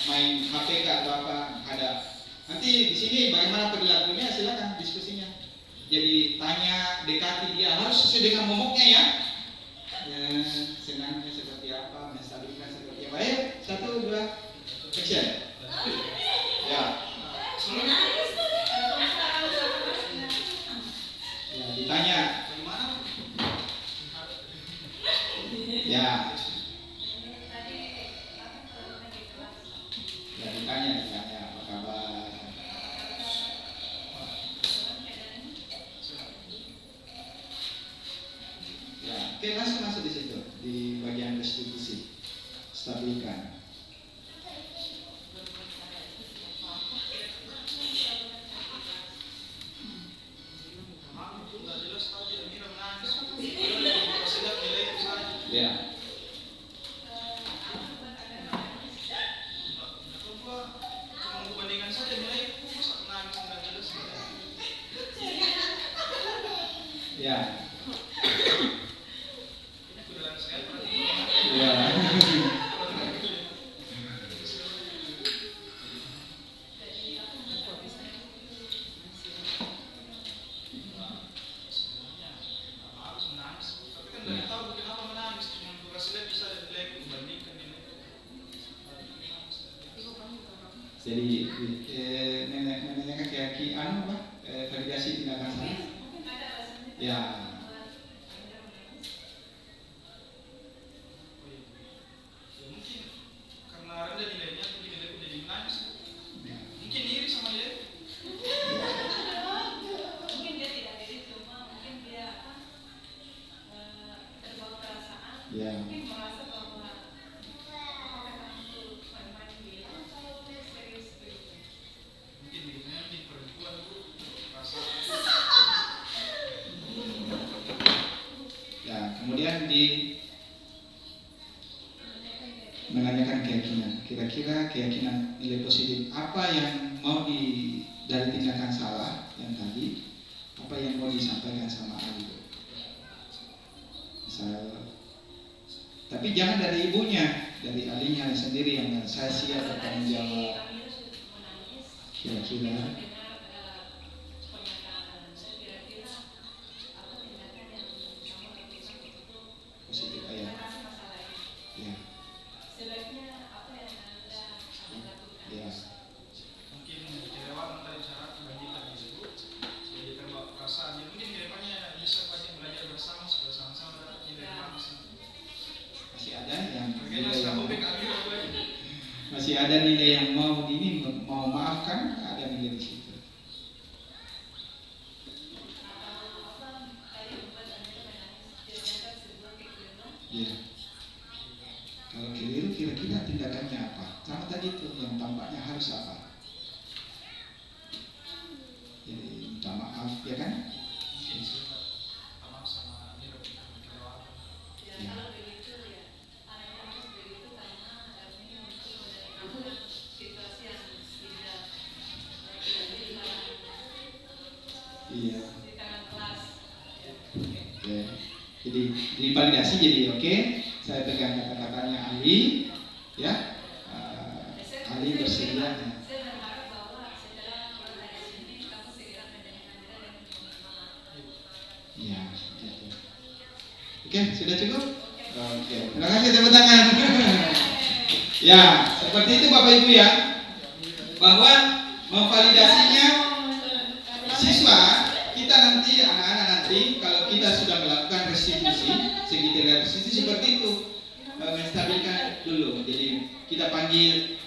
main HP atau apa menghadap. Nanti di sini bagaimana perilakunya silakan diskusinya. Jadi tanya, dekati dia harus sesuai dengan momoknya ya. Senangnya seperti apa, menstabilkan seperti apa. Ayo, 1, 2, action. Ya. Ya, ditanya. Ya. Ya, ditanya apa kabar. Ya, oke, langsung masuk di situ di bagian restitusi. Stabilkan. Ya. Ya. Ya. Jadi nenek kaki anu apa? Validasi tindakan salah. Ya. Mungkin karena rendah nilainya, nilai udah menangis. Mungkin iri sama dia. Mungkin dia tidak iri, cuma mungkin dia terbawa perasaan. Ya. Mungkin merasa bahwa apakah kamu main-main bilang atau serius begitu. Mungkin hidupnya mungkin perempuan bu, rasa. Ya, kemudian di menanyakan keyakinan. Kira-kira keyakinan nilai positif apa yang mau dari tindakan salah yang tadi, apa yang mau disampaikan sama Ali. Tapi jangan dari ibunya, dari alinya sendiri yang saya siap bertanggung jawab. Kira-kira positif ayat. Ya. Ya. Mungkin kelewatan tadi syarat kebajikan disebut, jadi terbawa perasaan. Jadi mungkin kedepannya bisa pasti belajar bersama supaya sama-sama dapat nilai bagus. Masih ada yang Makanya sudah hobi kami apa ini? masih ada nilai yang mau mau maafkan, ada nilai di situ. Ya. Kalau keliru kira-kira tindakannya apa? Sama tadi tuh yang tampaknya harus apa? Jadi minta maaf, ya kan? Mungkin sudah maaf sama Niro kelewatan. Ya. Iya. Oke. Jadi divalidasi jadi oke. Saya pegang kata-katanya Ali, ya. Ali bersedia. Iya. Gitu. Oke, sudah cukup. Oke, terima kasih tepuk tangan. Ya, seperti itu Bapak Ibu ya, bahwa memvalidasinya siswa kita nanti, anak-anak nanti kalau kita sudah melakukan restitusi, segitiga restitusi seperti itu, menstabilkan dulu. Jadi kita panggil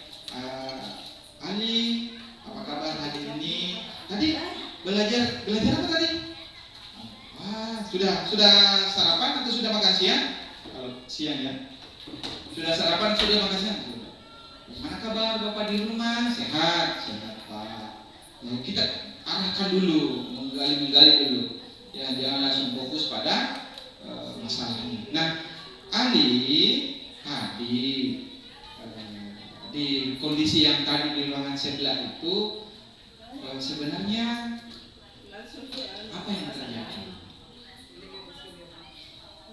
Ali, apa kabar hari ini? Tadi belajar apa tadi? Sudah sarapan atau sudah makan siang? Kalau siang ya, sudah sarapan, sudah makan siang? Sudah. Mana kabar Bapak di rumah? Sehat Pak. Kita arahkan dulu, menggali dulu. Ya, jangan langsung fokus pada masalahnya. Nah, Ali tadi di kondisi yang tadi di ruangan sebelah itu sebenarnya apa yang terjadi?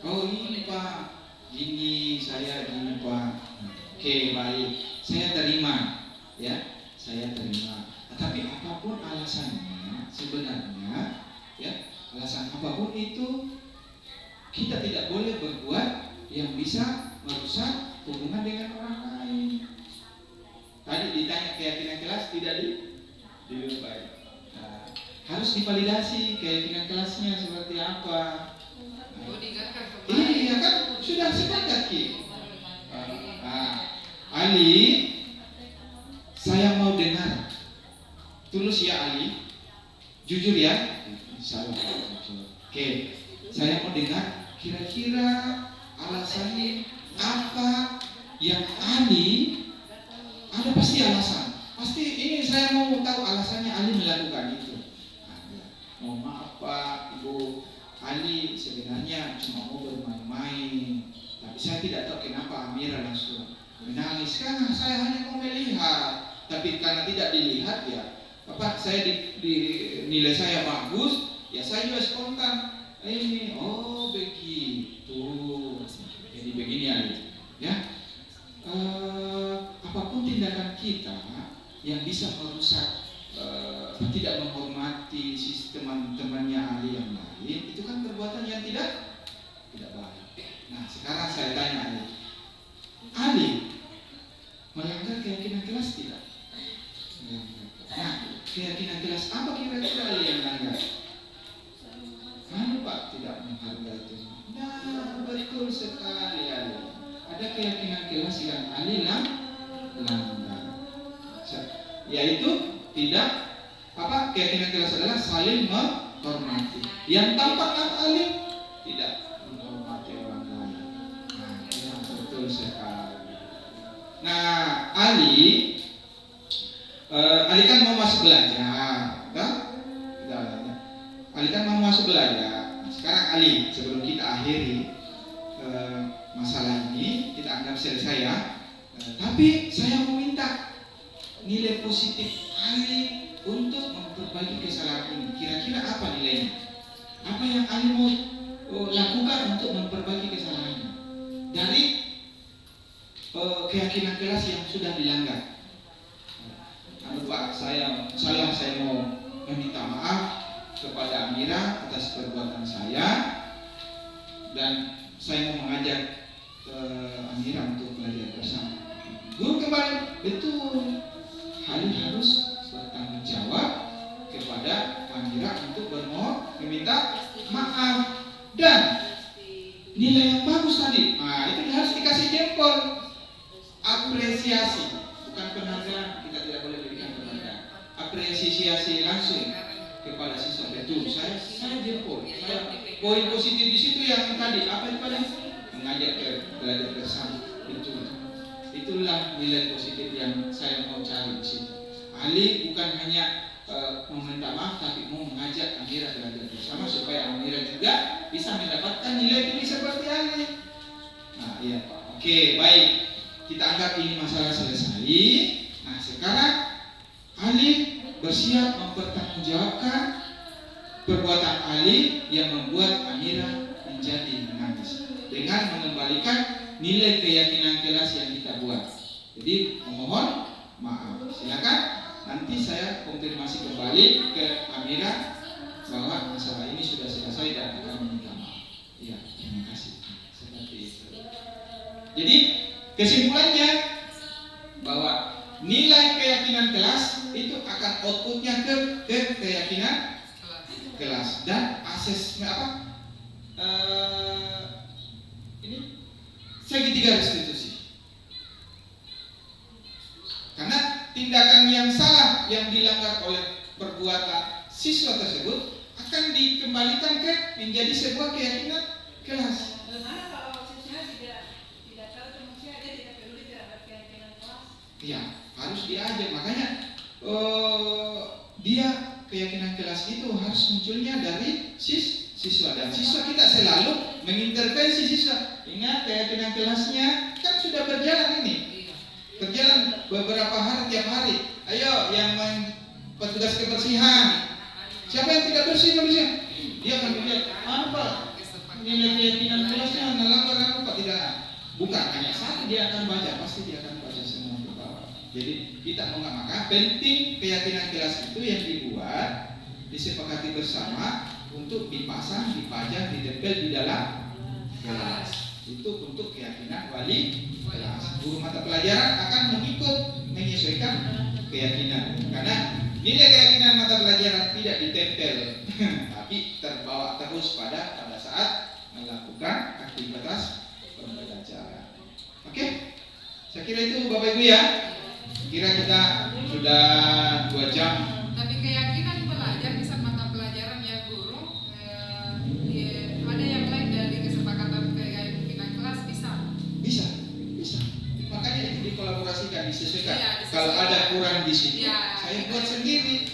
Oh ini Pak, gini saya gini Pak. Oke baik, saya terima, ya, saya terima. Tapi apapun alasannya, sebenarnya, ya, alasan apapun itu kita tidak boleh berbuat yang bisa merusak hubungan dengan orang lain. Tadi ditanya keyakinan kelas tidak dilupain. Nah, harus divalidasi keyakinan kelasnya seperti apa. Iya kan sudah sepakat Ki. Ali, saya mau dengar. Tulus ya Ali, jujur ya. Insyaallah jujur. Oke, saya mau dengar kira-kira alasannya apa yang Ali ada pasti alasan. Pasti ini saya mau tahu alasannya Ali melakukan itu. Mohon maaf Pak, Ibu, Ali sebenarnya cuma mau bermain-main, tapi saya tidak tahu kenapa Amira langsung menangis. Karena saya hanya mau melihat, tapi karena tidak dilihat ya, Bapak saya nilai saya bagus, ya saya juga spontan. Ini, oh begitu, jadi begini Ali, ya. Apapun tindakan kita yang bisa merusak, tidak menghormati teman-temannya Ali yang lain, itu kan perbuatan yang tidak baik. Nah sekarang saya tanya Ali melanggar keyakinan kelas tidak? Nah keyakinan kelas apa kira-kira Ali yang melanggar? Pak tidak menghargai itu. Nah betul sekali Ali. Ada keyakinan kelas yang Ali langgar, yaitu tidak keyakinan kelas adalah saling menghormati. Yang tampak Ali tidak menghormati orang lain. Nah, yang betul sekali. Nah, Ali kan mau masuk belajar, kan? Ali kan mau masuk belajar. Sekarang Ali, sebelum kita akhiri, anggap selesai ya. Tapi saya mau minta nilai positif Ali untuk memperbaiki kesalahan ini. Kira-kira apa nilainya? Apa yang Ali mau lakukan untuk memperbaiki kesalahannya dari keyakinan kelas yang sudah dilanggar? Pak, saya mau meminta maaf kepada Amira atas perbuatan saya, dan saya mau mengajak Amira untuk belajar bersama. Guru kembali, betul, Ali harus bertanggung jawab kepada Amira untuk meminta maaf, dan nilai yang bagus tadi, itu harus dikasih jempol, apresiasi, bukan penghargaan. Kita tidak boleh berikan penghargaan, apresiasi langsung kepada siswa. Betul, saya jempol. Poin positif di situ yang tadi apa itu tadi? Mengajak belajar bersama. Betul. Itulah nilai positif yang saya mau cari di situ. Ali bukan hanya meminta maaf, tapi mau mengajak Amira belajar bersama supaya Amira juga bisa mendapatkan nilai tinggi seperti Ali. Nah, iya Pak. Oke, baik. Kita anggap ini masalah selesai. Nah, sekarang Ali bersiap mempertanggungjawabkan perbuatan Ali yang membuat Amira menjadi menangis dengan mengembalikan nilai keyakinan kelas yang kita buat. Jadi memohon maaf. Silakan nanti saya konfirmasi kembali ke Amira bahwa masalah ini sudah selesai dan akan meminta maaf. Ya, terima kasih. Seperti itu. Jadi kesimpulannya bahwa nilai keyakinan kelas itu akan outputnya ke keyakinan kelas, dan asesmen ini segitiga restitusi. Karena tindakan yang salah yang dilanggar oleh perbuatan siswa tersebut akan dikembalikan menjadi sebuah keyakinan kelas. Bagaimana kalau siswa tidak tahu manusia, dia tidak peduli terhadap keyakinan kelas? Ya, harus diajak. Makanya dia keyakinan kelas itu harus munculnya dari siswa, dan siswa kita selalu mengintervensi siswa. Ingat, keyakinan kelasnya kan sudah berjalan ini, berjalan beberapa hari, tiap hari. Ayo yang petugas kebersihan, siapa yang tidak bersih, dia akan melihat apa nilai keyakinan kelasnya melanggar apa tidak. Bukan hanya satu dia akan baca, pasti dia akan baca semua ke bawah. Jadi kita mau nggak, maka penting keyakinan kelas itu yang dibuat, disepakati bersama untuk dipasang, dipajang, ditempel di dalam kelas. Itu untuk keyakinan wali kelas. Guru mata pelajaran akan menyesuaikan keyakinan, karena nilai keyakinan mata pelajaran tidak ditempel tapi terbawa terus pada saat melakukan aktivitas pembelajaran. Oke, saya kira itu Bapak Ibu ya. Kira kita sudah 2 jam. Tapi keyakinan belajar bisa mata pelajaran ya guru, ada yang lain dari kesepakatan keyakinan kelas bisa. Makanya itu dikolaborasikan, disesuaikan. Iya, Kalau ada kurang di sini, ya, saya buat sendiri.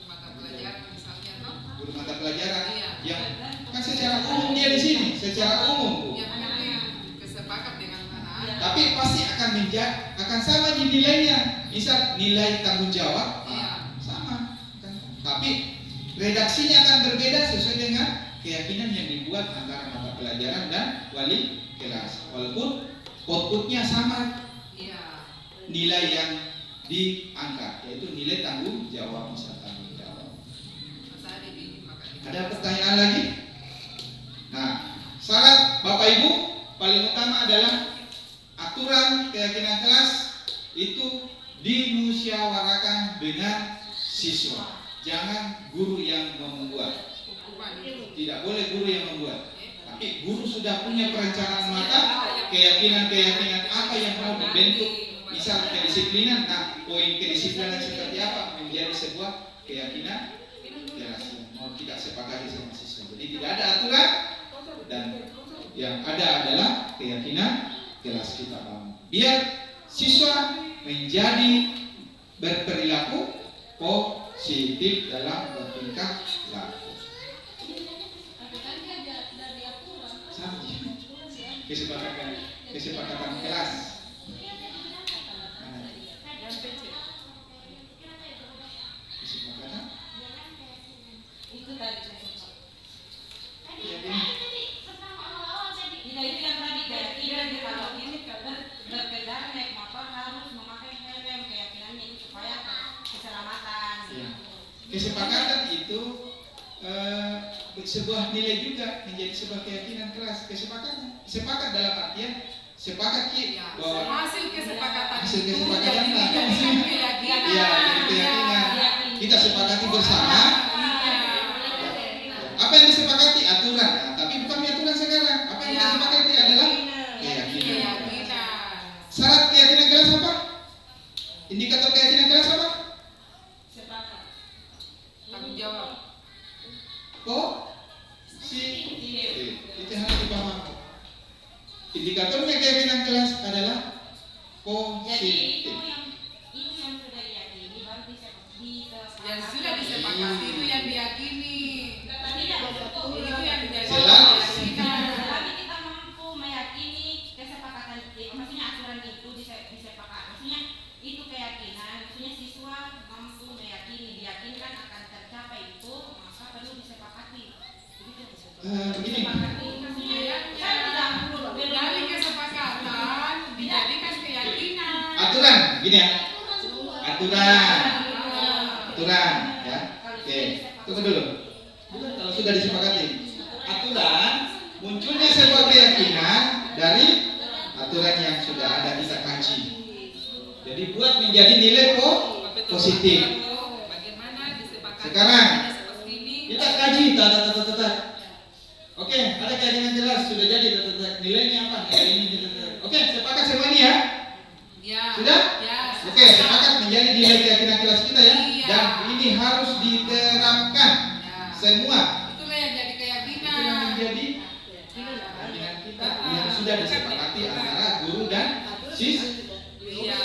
Mata pelajaran misalnya toh. Guru mata pelajaran Iya. yang kan secara umum dia di sini, secara umum Bu. Yang kesepakat dengan anak-anak. Tapi pasti akan sama di nilainya. Misal nilai tanggung jawab sama kan? Tapi redaksinya akan berbeda sesuai dengan keyakinan yang dibuat antara mata pelajaran dan wali kelas. Walaupun outputnya sama, nilai yang diangkat yaitu nilai tanggung jawab. Misal tanggung jawab. Ada pertanyaan lagi? Nah, syarat Bapak Ibu paling utama adalah aturan keyakinan kelas itu dimusyawarahkan dengan siswa. Jangan guru yang membuat. Tidak boleh guru yang membuat. Tapi guru sudah punya perencanaan matang, keyakinan-keyakinan apa yang mau dibentuk. Misal kedisiplinan, nah poin kedisiplinan seperti apa menjadi sebuah keyakinan kelas yang mau kita sepakati sama siswa. Jadi tidak ada aturan, dan yang ada adalah keyakinan kelas kita bangun. Biar siswa menjadi berperilaku positif dalam bertingkah laku. kesepakatan kelas. Kesepakatan? Itu tadi saya sebut. Ya, ini. Tidak itu yang tadi keyakinan kalau ini berkendara naik motor harus memakai helm, keyakinannya itu supaya keselamatan. Ya. Kesepakatan itu sebuah nilai juga, menjadi sebuah keyakinan keras. Kesepakatan, sepakat dalam artian sepakat bahwa hasil kesepakatan hasil itu kesepakatan dijadikan keyakinan. ya, keyakinan kita sepakati bersama. Apa yang disepakati? Aturan. Nah, tapi bukan aturan sekarang. Apa yang kita sepakati adalah keyakinan. Syarat keyakinan kelas apa? Indikator keyakinan kelas apa? Sepakat. Tanggung jawab. Itu harus dipahami. Indikatornya keyakinan kelas adalah Jadi positif. itu yang sudah diyakini baru disepakati. Yang sudah disepakati itu yang diyakini. Tidak betul. Itu yang menjadi Jelas. keyakinan. Selagi kita mampu meyakini kesepakatan, maksudnya aturan itu disepakati, maksudnya itu keyakinan, maksudnya siswa mampu meyakini, diyakinkan akan tercapai itu, maka perlu disepakati. Begini. Dari kesepakatan dijadikan keyakinan. Aturan, gini ya. Aturan, ya. Oke, tunggu dulu. Bukan kalau sudah disepakati. Aturan munculnya sebuah keyakinan dari aturan yang sudah ada kita kaji. Jadi buat menjadi nilai positif. Bagaimana disepakati? Sekarang ada seperti ini. kita kaji tata. Oke, ada keyakinan jelas sudah jadi tata. Nilainya apa? Nilai ini tata. Oke, sepakat semua ini ya. Ya. Sudah? Ya. Oke, sepakat menjadi nilai keyakinan kelas kita ya. Iya. Dan ini harus diterapkan Ya. semua. Itulah yang jadi keyakinan. Itu yang menjadi keyakinan kita yang sudah disepakati antara guru dan siswa. Iya,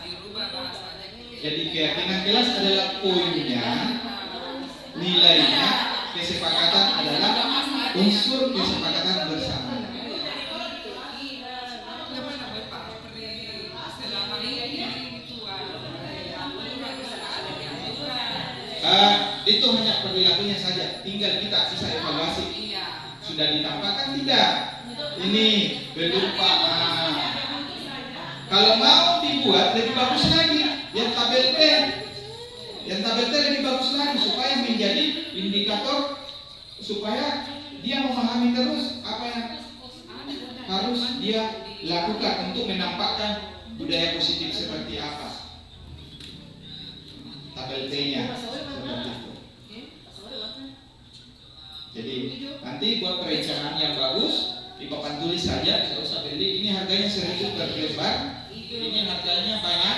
dirubah bahasanya. Jadi keyakinan kelas adalah poinnya, nilainya, kesepakatan adalah unsur kesepakatan bersama. Selama ini itu Itu hanya perilakunya saja, tinggal kita bisa evaluasi. Iya. Sudah ditampakkan tidak? Ini belum Pak. Kalau mau dibuat lebih bagus lagi, yang tabel T lebih bagus lagi supaya menjadi indikator supaya dia memahami terus apa yang harus dia lakukan untuk menampakkan budaya positif seperti apa. Tabel T-nya seperti itu. Jadi nanti buat perencanaan yang bagus di papan tulis saja, tidak usah beli. Ini harganya 1.000 per lembar. Ini harganya banyak,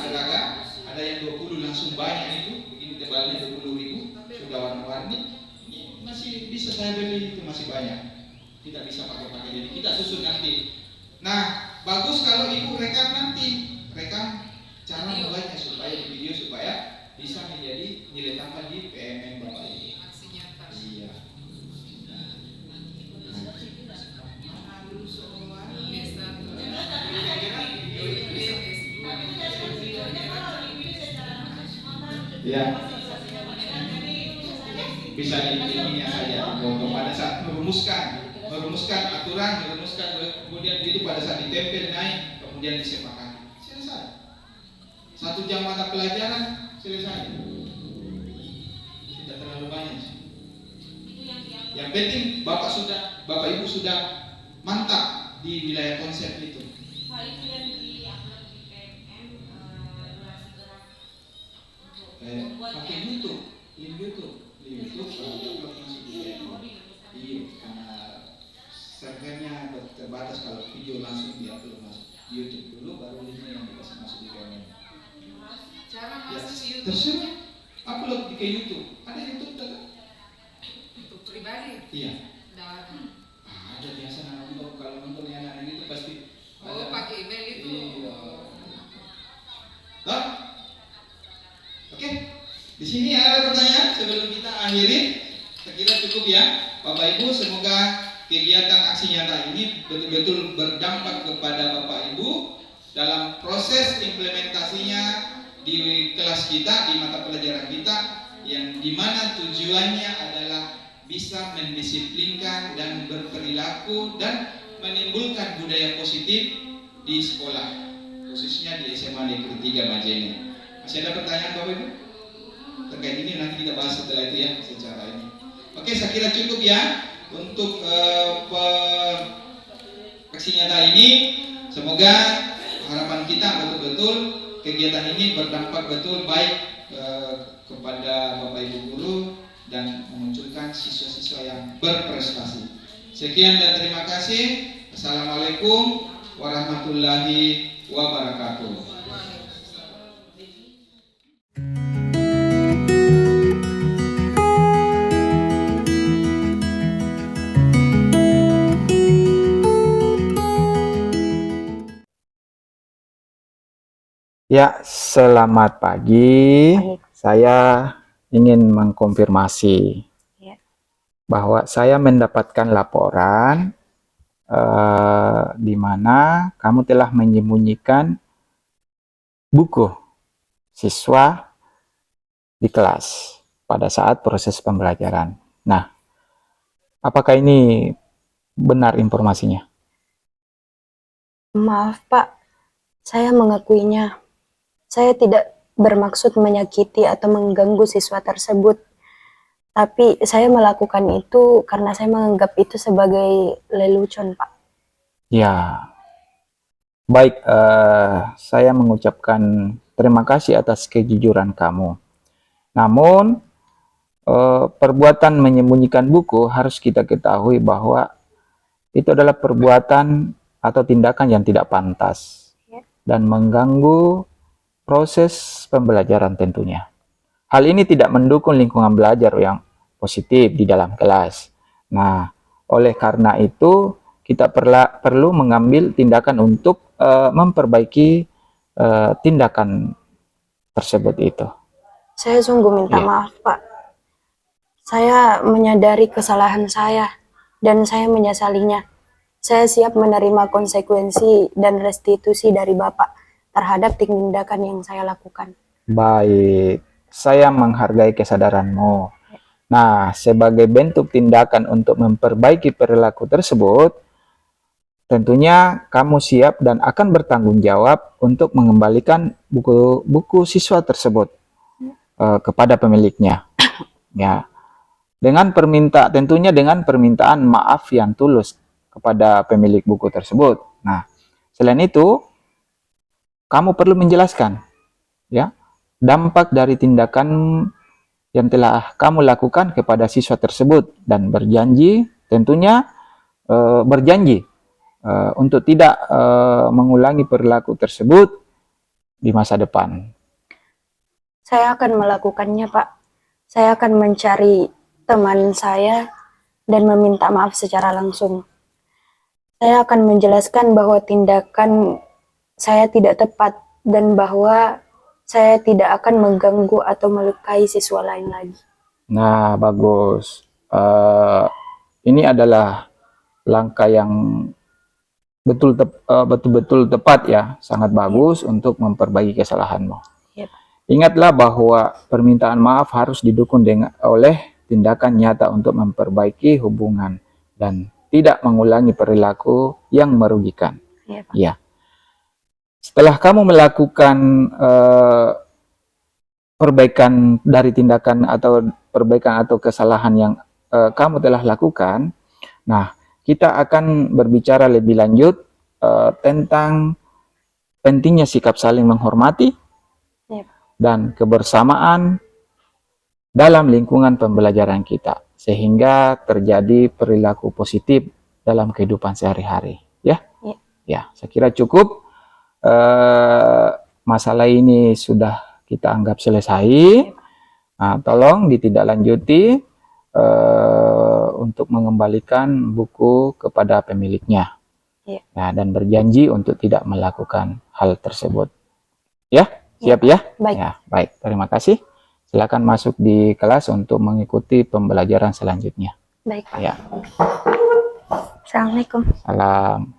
beragam. Ada yang 20 langsung banyak itu. Ini tebalnya 20.000, sudah warna-warni. Ini masih bisa saya beli, itu masih banyak. Tidak bisa pakai-pakai. Jadi kita susun nanti. Nah, bagus kalau ibu rekam nanti, cara membuatnya supaya di video supaya bisa menjadi nilai tambah di PMN Bapak Ibu. Aksi nyata. Iya. Ya. Bisa ininya saja. Pada saat merumuskan aturan, kemudian itu pada saat ditempel naik, kemudian disepakati. Selesai. 1 jam mata pelajaran selesai. Tidak terlalu banyak. Yang penting Bapak Ibu sudah mantap di wilayah konsep itu. Hal itu yang di-upload di PMM durasi gerak untuk membuat Pakai YouTube, link YouTube upload masuk di PMM. Iya, karena servernya terbatas, kalau video langsung diupload masuk di YouTube dulu, baru linknya yang dikasih masuk di PMM. Cara Ya, masuk YouTube. terserah upload ke YouTube. Ada YouTube tak? Untuk pribadi. Iya. Dan Ada biasa nonton, kalau nonton yang anak itu pasti ada. pakai email itu. Iya. Toh? Oke. Di sini ada pertanyaan sebelum kita akhiri. Saya kira cukup ya, Bapak Ibu. Semoga kegiatan aksi nyata ini betul-betul berdampak kepada Bapak Ibu dalam proses implementasinya di kelas kita, di mata pelajaran kita, yang dimana tujuannya adalah bisa mendisiplinkan dan berperilaku dan menimbulkan budaya positif di sekolah, khususnya di SMA Negeri 3 Majene. Masih ada pertanyaan Bapak Ibu? Terkait ini nanti kita bahas setelah itu ya, secara ini. Oke, saya kira cukup ya untuk aksi nyata ini. Semoga harapan kita betul-betul kegiatan ini berdampak betul baik kepada Bapak Ibu guru dan memunculkan siswa-siswa yang berprestasi. Sekian dan terima kasih. Assalamualaikum warahmatullahi wabarakatuh. Ya, selamat pagi. Saya ingin mengkonfirmasi bahwa saya mendapatkan laporan di mana kamu telah menyembunyikan buku siswa di kelas pada saat proses pembelajaran. Nah, apakah ini benar informasinya? Maaf Pak, saya mengakuinya. Saya tidak bermaksud menyakiti atau mengganggu siswa tersebut. Tapi saya melakukan itu karena saya menganggap itu sebagai lelucon, Pak. Ya, baik. Saya mengucapkan terima kasih atas kejujuran kamu. Namun, perbuatan menyembunyikan buku harus kita ketahui bahwa itu adalah perbuatan atau tindakan yang tidak pantas dan mengganggu proses pembelajaran tentunya. Hal ini tidak mendukung lingkungan belajar yang positif di dalam kelas. Nah, oleh karena itu kita perlu mengambil tindakan untuk memperbaiki tindakan tersebut itu. Saya sungguh minta maaf, Pak. Saya menyadari kesalahan saya dan saya menyesalinya. Saya siap menerima konsekuensi dan restitusi dari Bapak terhadap tindakan yang saya lakukan. Baik, saya menghargai kesadaranmu. Nah, sebagai bentuk tindakan untuk memperbaiki perilaku tersebut, tentunya kamu siap dan akan bertanggung jawab untuk mengembalikan buku siswa tersebut kepada pemiliknya. Ya, tentunya dengan permintaan maaf yang tulus kepada pemilik buku tersebut. Nah, selain itu, kamu perlu menjelaskan ya dampak dari tindakan yang telah kamu lakukan kepada siswa tersebut dan berjanji untuk tidak mengulangi perilaku tersebut di masa depan. Saya akan melakukannya, Pak. Saya akan mencari teman saya dan meminta maaf secara langsung. Saya akan menjelaskan bahwa tindakan saya tidak tepat dan bahwa saya tidak akan mengganggu atau melukai siswa lain lagi. Nah, bagus. Ini adalah langkah yang betul-betul tepat ya, sangat bagus untuk memperbaiki kesalahanmu. Ingatlah bahwa permintaan maaf harus didukung oleh tindakan nyata untuk memperbaiki hubungan dan tidak mengulangi perilaku yang merugikan. Ya. Setelah kamu melakukan perbaikan dari tindakan atau kesalahan yang kamu telah lakukan, nah kita akan berbicara lebih lanjut tentang pentingnya sikap saling menghormati dan kebersamaan dalam lingkungan pembelajaran kita, sehingga terjadi perilaku positif dalam kehidupan sehari-hari. Ya, saya kira cukup. Masalah ini sudah kita anggap selesai. Nah, tolong ditindaklanjuti untuk mengembalikan buku kepada pemiliknya. Nah, dan berjanji untuk tidak melakukan hal tersebut. Ya, siap ya? Baik. Ya, baik. Terima kasih. Silakan masuk di kelas untuk mengikuti pembelajaran selanjutnya. Baik, Pak. Ya. Assalamualaikum. Salam.